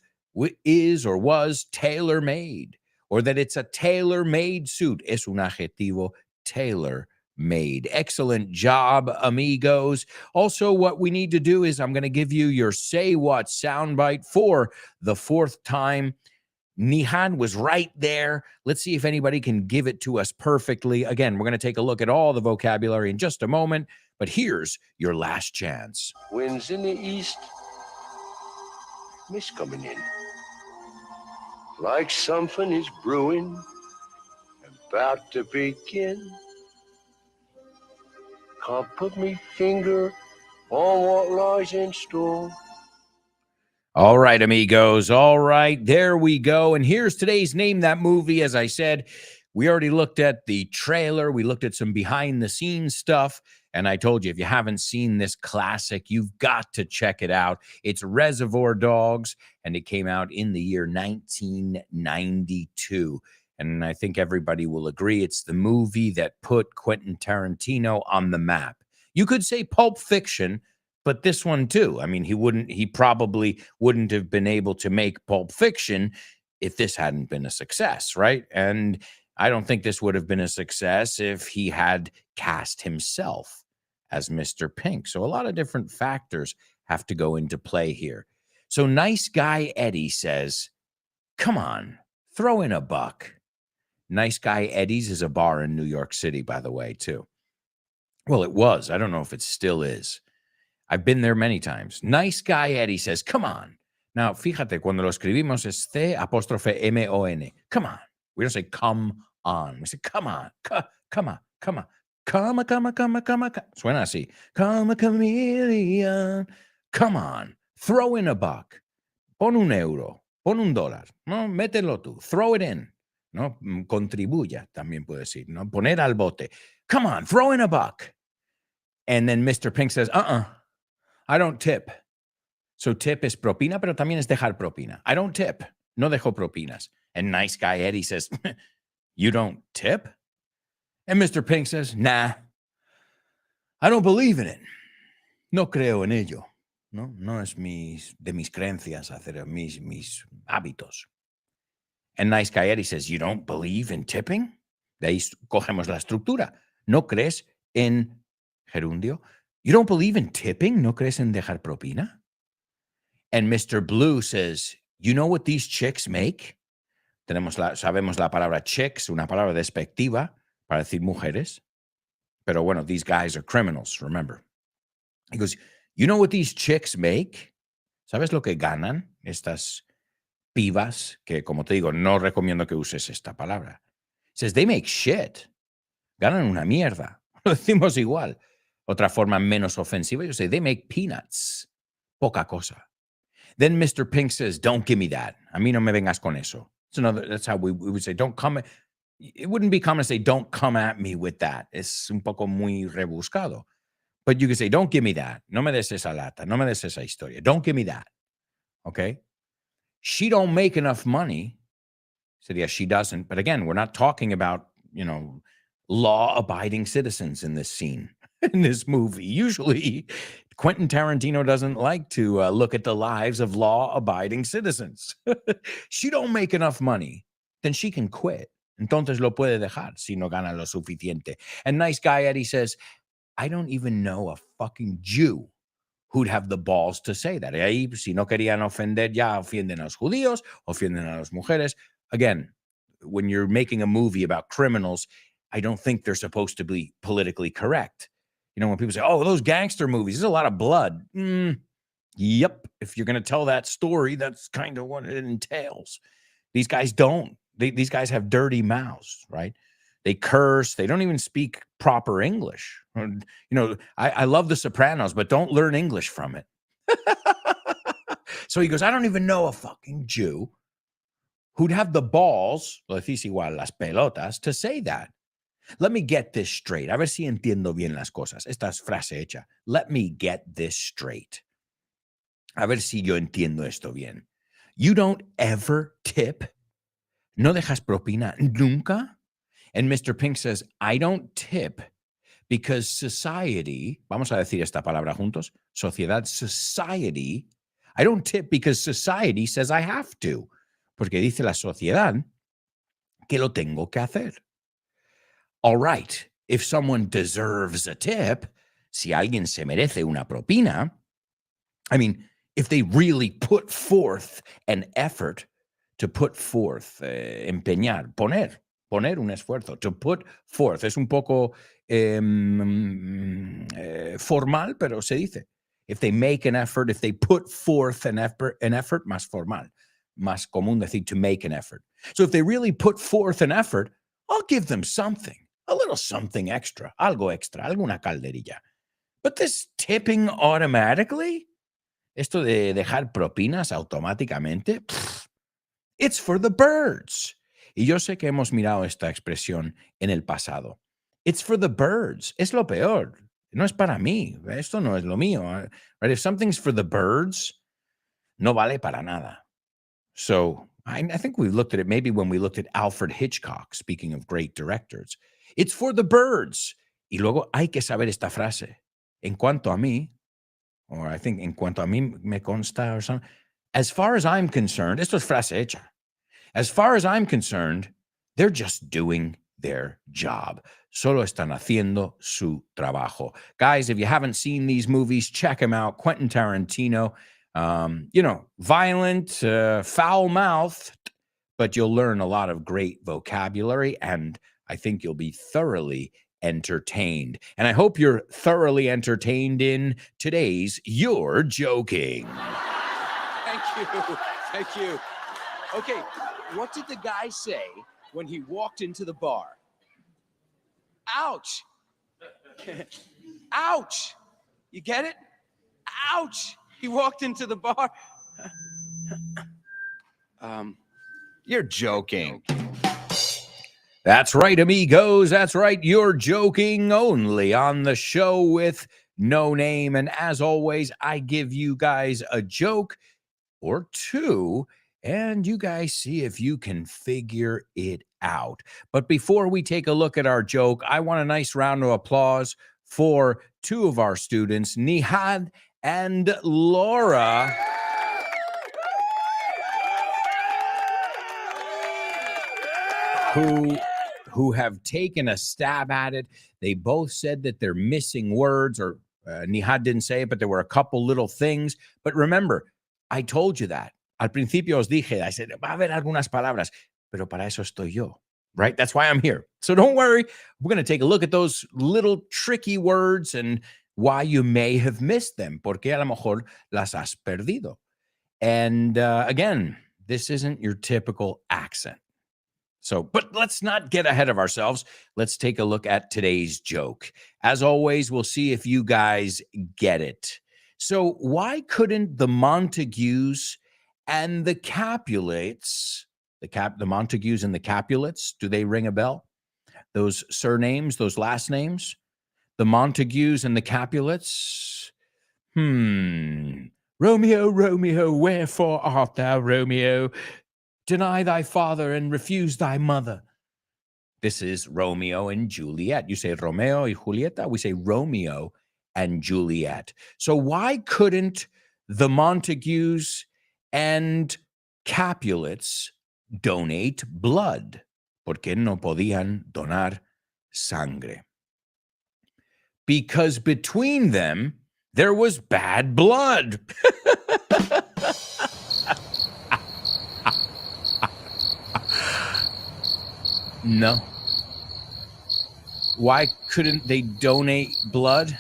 is or was tailor-made, or that it's a tailor-made suit. Es un adjetivo, tailor-made. Excellent job, amigos. Also, what we need to do is I'm going to give you your Say What soundbite for the fourth time. Nihan was right there. Let's see if anybody can give it to us perfectly. Again, we're going to take a look at all the vocabulary in just a moment, but here's your last chance. Winds in the east, mist coming in. Like something is brewing, about to begin. Can't put me finger on what lies in store. All right, amigos. All right, there we go. And here's today's Name That Movie. As I said, We already looked at the trailer. We looked at some behind the scenes stuff. And I told you, if you haven't seen this classic, you've got to check it out. It's Reservoir Dogs, and it came out in the year 1992. And I think everybody will agree it's the movie that put Quentin Tarantino on the map. You could say Pulp Fiction, but this one too. I mean, he probably wouldn't have been able to make Pulp Fiction if this hadn't been a success, right? And I don't think this would have been a success if he had cast himself as Mr. Pink. So a lot of different factors have to go into play here. So Nice Guy Eddie says, come on, throw in a buck. Nice Guy Eddie's is a bar in New York City, by the way, too. Well, it was. I don't know if it still is. I've been there many times. Nice Guy Eddie says, come on. Now, fíjate, cuando lo escribimos es C''M''O''N. Come on. We don't say come on. We say come on. Come on. Come on. Come on. Suena así. Come a chameleon. Come on. Throw in a buck. Pon €1. Pon $1. No, mételo tú. Throw it in. No, contribuya, también puede decir. No, poner al bote. Come on. Throw in a buck. And then Mr. Pink says, I don't tip. So tip es propina, pero también es dejar propina. I don't tip. No dejo propinas. And Nice Guy Eddie says, you don't tip? And Mr. Pink says, nah, I don't believe in it. No creo en ello. No es de mis creencias hacer mis hábitos. And Nice Guy Eddie says, you don't believe in tipping? De ahí cogemos la estructura. ¿No crees en gerundio? You don't believe in tipping? ¿No crees en dejar propina? And Mr. Blue says, you know what these chicks make? Sabemos la palabra chicks, una palabra despectiva para decir mujeres. Pero bueno, these guys are criminals, remember. He goes, you know what these chicks make? ¿Sabes lo que ganan estas pibas? Que, como te digo, no recomiendo que uses esta palabra. He says, they make shit. Ganan una mierda. Lo decimos igual. Otra forma menos ofensiva, you say, they make peanuts. Poca cosa. Then Mr. Pink says, don't give me that. A mí no me vengas con eso. That's how we would say, don't come. It wouldn't be common to say, don't come at me with that. Es un poco muy rebuscado. But you could say, don't give me that. No me des esa lata. No me des esa historia. Don't give me that. Okay? She don't make enough money. Sería she doesn't. But again, we're not talking about, law-abiding citizens in this scene, in this movie. Usually, Quentin Tarantino doesn't like to look at the lives of law-abiding citizens. She don't make enough money, then she can quit. Entonces lo puede dejar si no gana lo suficiente. And Nice Guy Eddie says, I don't even know a fucking Jew who'd have the balls to say that. Y ahí, si no querían ofender, ya ofienden a los judíos, ofienden a las mujeres. Again, when you're making a movie about criminals, I don't think they're supposed to be politically correct. When people say, oh, those gangster movies, there's a lot of blood. Yep. If you're going to tell that story, that's kind of what it entails. These guys don't. These guys have dirty mouths, right? They curse. They don't even speak proper English. I love The Sopranos, but don't learn English from it. So he goes, I don't even know a fucking Jew who'd have the balls, lo decís igual, las pelotas, to say that. Let me get this straight. A ver si entiendo bien las cosas. Esta es frase hecha. Let me get this straight. A ver si yo entiendo esto bien. You don't ever tip? ¿No dejas propina nunca? And Mr. Pink says, I don't tip because society, vamos a decir esta palabra juntos, sociedad, society, I don't tip because society says I have to. Porque dice la sociedad que lo tengo que hacer. All right, if someone deserves a tip, si alguien se merece una propina, I mean, if they really put forth an effort to put forth, empeñar, poner un esfuerzo, to put forth, es un poco formal, pero se dice. If they make an effort, if they put forth an effort, más formal, más común decir to make an effort. So if they really put forth an effort, I'll give them something. A little something extra, algo extra, alguna calderilla. But this tipping automatically, esto de dejar propinas automáticamente, it's for the birds. Y yo sé que hemos mirado esta expresión en el pasado. It's for the birds. Es lo peor. No es para mí. Esto no es lo mío. Right? If something's for the birds, no vale para nada. So I think we looked at it maybe when we looked at Alfred Hitchcock, speaking of great directors. It's for the birds. Y luego hay que saber esta frase. En cuanto a mí, or I think en cuanto a mí me consta or something, as far as I'm concerned, esto es frase hecha. As far as I'm concerned, they're just doing their job. Solo están haciendo su trabajo. Guys, if you haven't seen these movies, check them out. Quentin Tarantino, violent, foul-mouthed, but you'll learn a lot of great vocabulary, and I think you'll be thoroughly entertained. And I hope you're thoroughly entertained in today's You're Joking. Thank you. Okay, what did the guy say when he walked into the bar? Ouch! Ouch! You get it? Ouch! He walked into the bar. You're joking. That's right, amigos. That's right. You're joking only on the show with no name. And as always, I give you guys a joke or two, and you guys see if you can figure it out. But before we take a look at our joke, I want a nice round of applause for two of our students, Nihad and Laura. Who have taken a stab at it. They both said that they're missing words, or Nihad didn't say it, but there were a couple little things. But remember, I told you that. Al principio os dije, I said, va a haber algunas palabras, pero para eso estoy yo, right? That's why I'm here. So don't worry. We're going to take a look at those little tricky words and why you may have missed them, porque a lo mejor las has perdido. And again, this isn't your typical accent. So, but let's not get ahead of ourselves. Let's take a look at today's joke. As always, we'll see if you guys get it. So, why couldn't the Montagues and the Capulets, the Montagues and the Capulets, do they ring a bell? Those surnames, those last names? The Montagues and the Capulets? Romeo, Romeo, wherefore art thou, Romeo? Deny thy father and refuse thy mother. This is Romeo and Juliet. You say Romeo y Julieta. We say Romeo and Juliet. So why couldn't the Montagues and Capulets donate blood? ¿Por qué no podían donar sangre? Because between them, there was bad blood. No. Why couldn't they donate blood?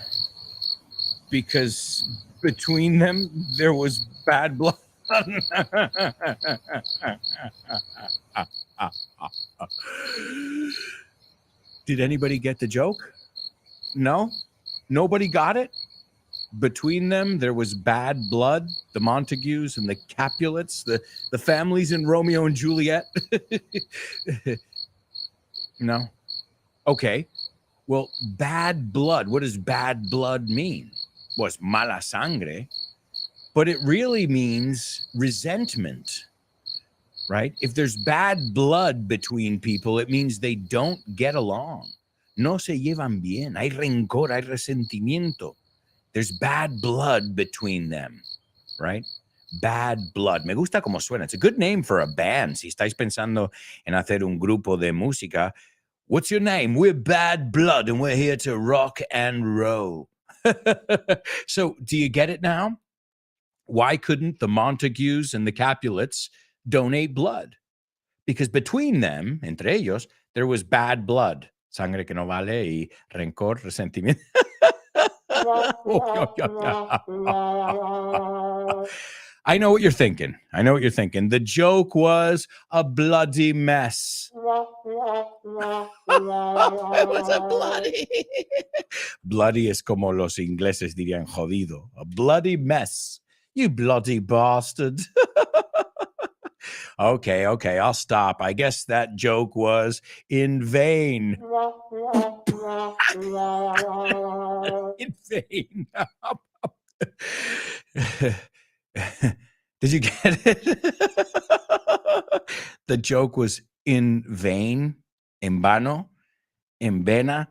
Because between them, there was bad blood. Did anybody get the joke? No? Nobody got it? Between them, there was bad blood. The Montagues and the Capulets, the families in Romeo and Juliet. No? Okay. Well, bad blood. What does bad blood mean? Well, it's mala sangre. But it really means resentment, right? If there's bad blood between people, it means they don't get along. No se llevan bien. Hay rencor, hay resentimiento. There's bad blood between them, right? Bad blood. Me gusta como suena. It's a good name for a band. Si estáis pensando en hacer un grupo de música, what's your name? We're Bad Blood, and we're here to rock and roll. So, do you get it now? Why couldn't the Montagues and the Capulets donate blood? Because between them, entre ellos, there was bad blood. Sangre que no vale y rencor, resentimiento. I know what you're thinking. The joke was a bloody mess. It was a bloody. Bloody es como los ingleses dirían jodido. A bloody mess. You bloody bastard. Okay, I'll stop. I guess that joke was in vain. In vain. Did you get it? The joke was in vain, en vano, en vena.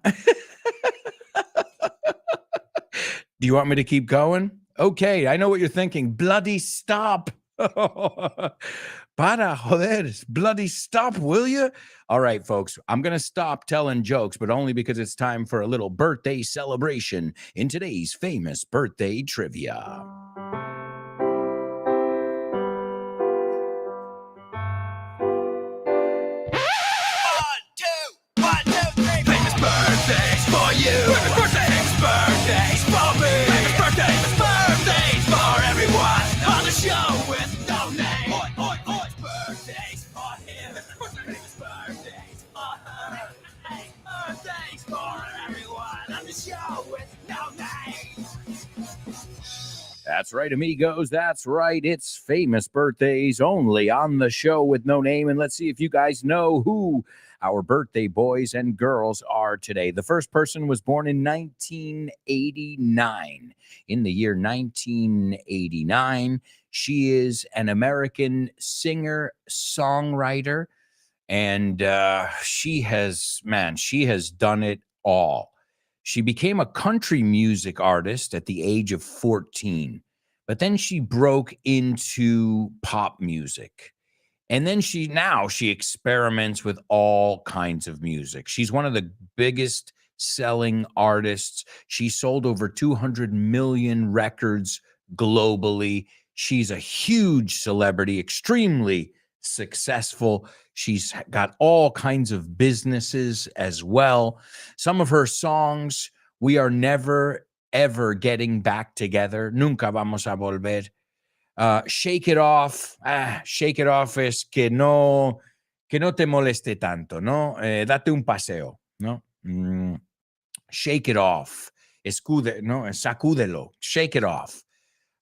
Do you want me to keep going? Okay, I know what you're thinking. Bloody stop. Para, joder, bloody stop, will you? All right, folks, I'm going to stop telling jokes, but only because it's time for a little birthday celebration in today's famous birthday trivia. Famous birthdays for you. Famous birthdays for me. Famous birthdays for everyone on the show with no name. Birthdays for him. Famous birthdays for her. Birthdays for everyone on the show with no name. That's right, amigos. That's right. It's famous birthdays only on the show with no name. And let's see if you guys know who our birthday boys and girls are today. The first person was born in 1989. In the year 1989, she is an American singer, songwriter, and she has done it all. She became a country music artist at the age of 14, but then she broke into pop music. And then she experiments with all kinds of music. She's one of the biggest selling artists. She sold over 200 million records globally. She's a huge celebrity, extremely successful. She's got all kinds of businesses as well. Some of her songs, we are never, ever getting back together. Nunca vamos a volver. Shake it off. Shake it off es que no te moleste tanto, ¿no? Date un paseo, ¿no? Shake it off. Escude, ¿no? Sacúdelo. Shake it off.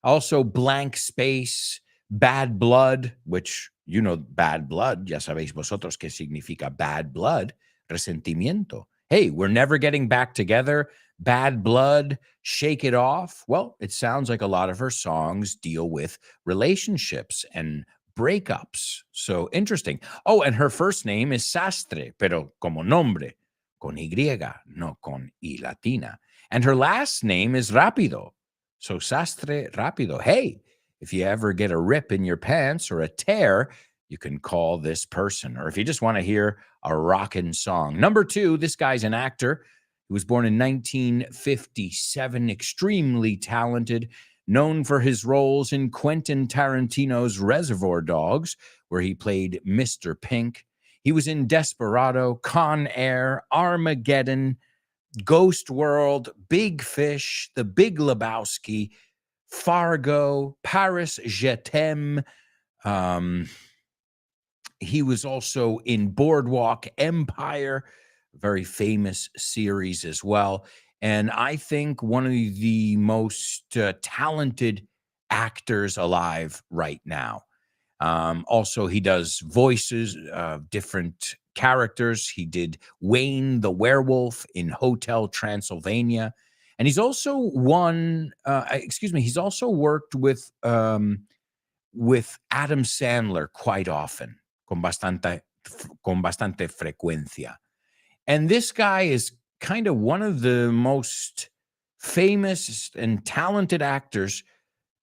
Also, Blank Space, Bad Blood, which, you know, bad blood, ya sabéis vosotros qué significa bad blood, resentimiento. Hey, we're never getting back together. Bad Blood, Shake It Off. Well, it sounds like a lot of her songs deal with relationships and breakups. So interesting. Oh, and her first name is Sastre, pero como nombre, con Y, no con Y latina. And her last name is Rápido. So Sastre Rápido. Hey, if you ever get a rip in your pants or a tear, you can call this person. Or if you just want to hear a rockin' song. Number 2, this guy's an actor. He was born in 1957, extremely talented, known for his roles in Quentin Tarantino's Reservoir Dogs, where he played Mr. Pink. He was in Desperado, Con Air, Armageddon, Ghost World, Big Fish, The Big Lebowski, Fargo, Paris Je t'aime. He was also in Boardwalk Empire, very famous series as well. And I think one of the most talented actors alive right now. Also, he does voices of different characters. He did Wayne the Werewolf in Hotel Transylvania. And he's also he's also worked with Adam Sandler quite often, con bastante frecuencia. And this guy is kind of one of the most famous and talented actors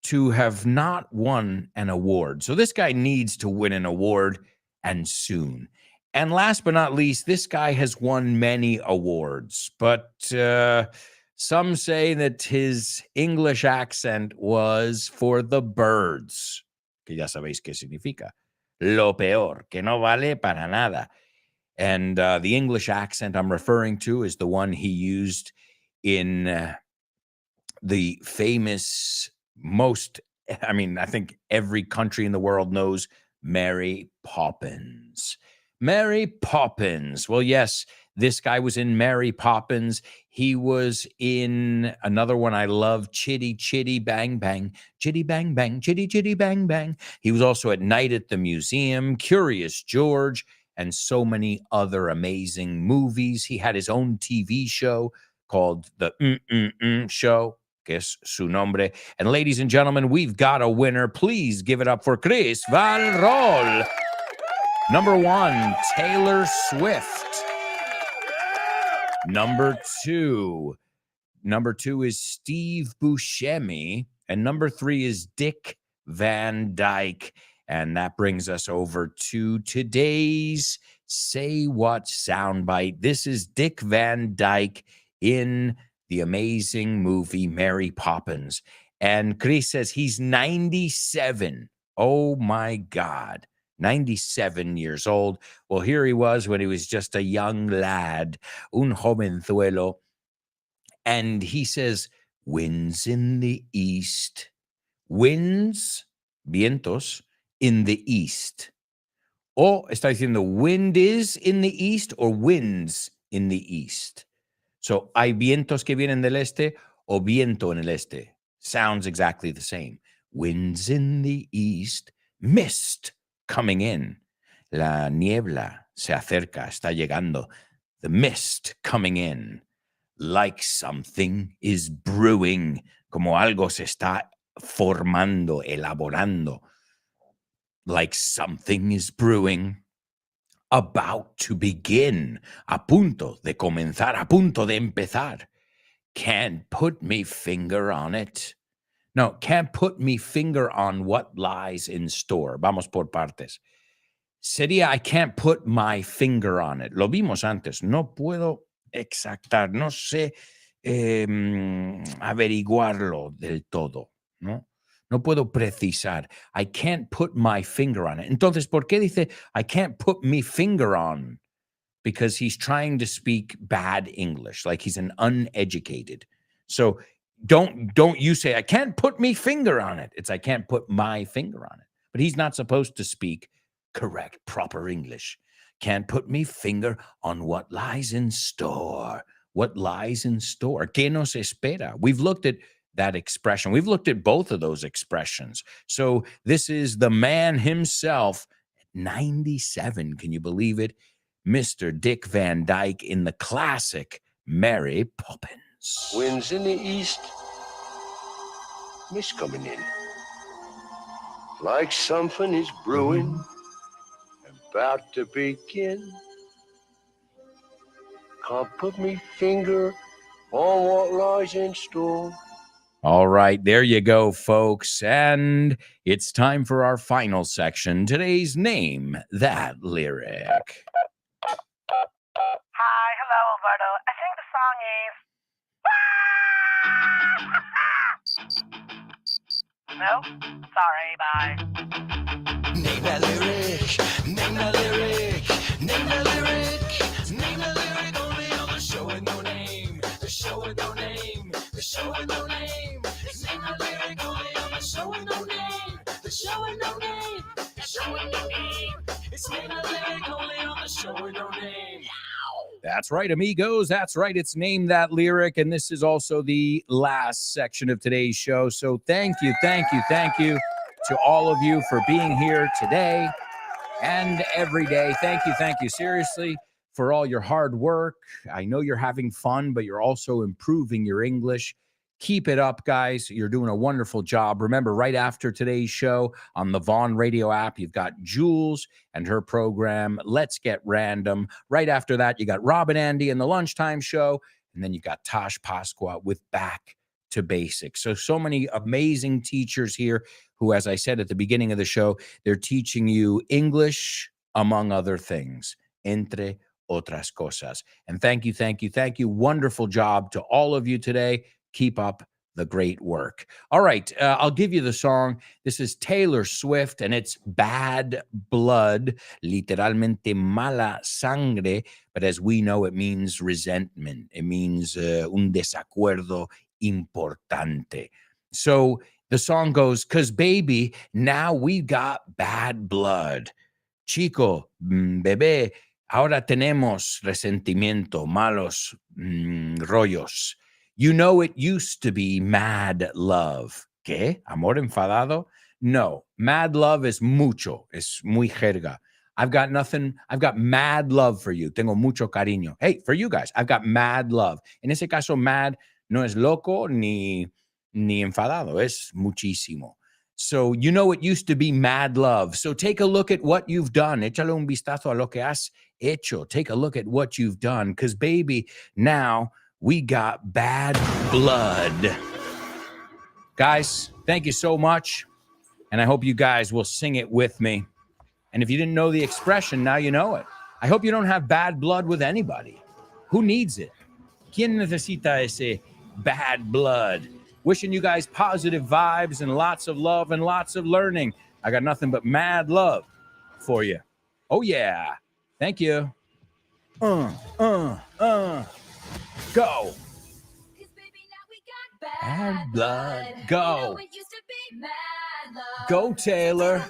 to have not won an award. So this guy needs to win an award, and soon. And last but not least, this guy has won many awards, but some say that his English accent was for the birds, que ya sabéis qué significa. Lo peor, que no vale para nada. And the English accent I'm referring to is the one he used in the famous I think every country in the world knows Mary Poppins. Mary Poppins. Well, yes, This guy was in Mary Poppins. He was in another one I love, Chitty Chitty Bang Bang, Chitty Bang Bang, Chitty Chitty Bang Bang. He was also at Night at the Museum, Curious George, and so many other amazing movies. He had his own TV show called The Show, que es su nombre. And ladies and gentlemen, we've got a winner. Please give it up for Chris Valrol. Number 1, Taylor Swift. Number 2 is Steve Buscemi. And number 3 is Dick Van Dyke. And that brings us over to today's Say What soundbite. This is Dick Van Dyke in the amazing movie Mary Poppins. And Chris says he's 97. Oh my God. 97 years old. Well, here he was when he was just a young lad, un jovenzuelo. And he says, winds in the east, winds, vientos, in the east. O está diciendo wind is in the east or winds in the east. So hay vientos que vienen del este o viento en el este. Sounds exactly the same. Winds in the east, mist coming in. La niebla se acerca, está llegando. The mist coming in. Like something is brewing. Como algo se está formando, elaborando. Like something is brewing. About to begin. A punto de comenzar. A punto de empezar. Can't put me finger on it. No, can't put me finger on what lies in store. Vamos por partes. Sería I can't put my finger on it. Lo vimos antes. No puedo exactar, no sé averiguarlo del todo, ¿no? No puedo precisar. I can't put my finger on it. Entonces, ¿por qué dice I can't put me finger on? Because he's trying to speak bad English, like he's an uneducated. So don't you say I can't put me finger on it. It's I can't put my finger on it. But he's not supposed to speak correct, proper English. Can't put me finger on what lies in store. What lies in store? ¿Qué nos espera? We've looked at that expression. We've looked at both of those expressions. So this is the man himself, 97. Can you believe it? Mr. Dick Van Dyke in the classic Mary Poppins. Winds in the east, mist coming in. Like something is brewing, about to begin. Can't put me finger on what lies in store. All right, there you go, folks. And it's time for our final section. Today's Name That Lyric. Hi, hello, Alberto. I think the song is. No? Sorry, bye. Name that lyric, name that lyric, name that lyric, name that lyric only on the show with no name, the show with no name, the show with no name. Name that lyric only on the show with no name, the show with no name, the show with no name. It's name that lyric only on the show with no name. That's right, amigos. That's right. It's Name That Lyric. And this is also the last section of today's show. So thank you to all of you for being here today and every day. Thank you, seriously, for all your hard work. I know you're having fun, but you're also improving your English. Keep it up, guys. You're doing a wonderful job. Remember, right after today's show on the Vaughn Radio app, you've got Jules and her program, Let's Get Random. Right after that, you got Rob and Andy in the Lunchtime Show. And then you got Tosh Pasqua with Back to Basics. So many amazing teachers here who, as I said at the beginning of the show, they're teaching you English, among other things, entre otras cosas. And thank you. Wonderful job to all of you today. Keep up the great work. All right, I'll give you the song. This is Taylor Swift, and it's Bad Blood, literalmente mala sangre, but as we know, it means resentment. It means un desacuerdo importante. So the song goes, 'cause baby, now we got bad blood. Chico, bebé, Ahora tenemos resentimiento, malos rollos. You know it used to be mad love. ¿Qué? ¿Amor enfadado? No, mad love is mucho, es muy jerga. I've got mad love for you. Tengo mucho cariño. Hey, for you guys, I've got mad love. En ese caso, mad no es loco ni enfadado, es muchísimo. So, you know it used to be mad love. So take a look at what you've done. Échale un vistazo a lo que has hecho. Take a look at what you've done. Because, baby, now we got bad blood. Guys, thank you so much. And I hope you guys will sing it with me. And if you didn't know the expression, now you know it. I hope you don't have bad blood with anybody. Who needs it? ¿Quién necesita ese bad blood? Wishing you guys positive vibes and lots of love and lots of learning. I got nothing but mad love for you. Oh, yeah. Thank you. Go. Bad blood. Go. Go, Taylor.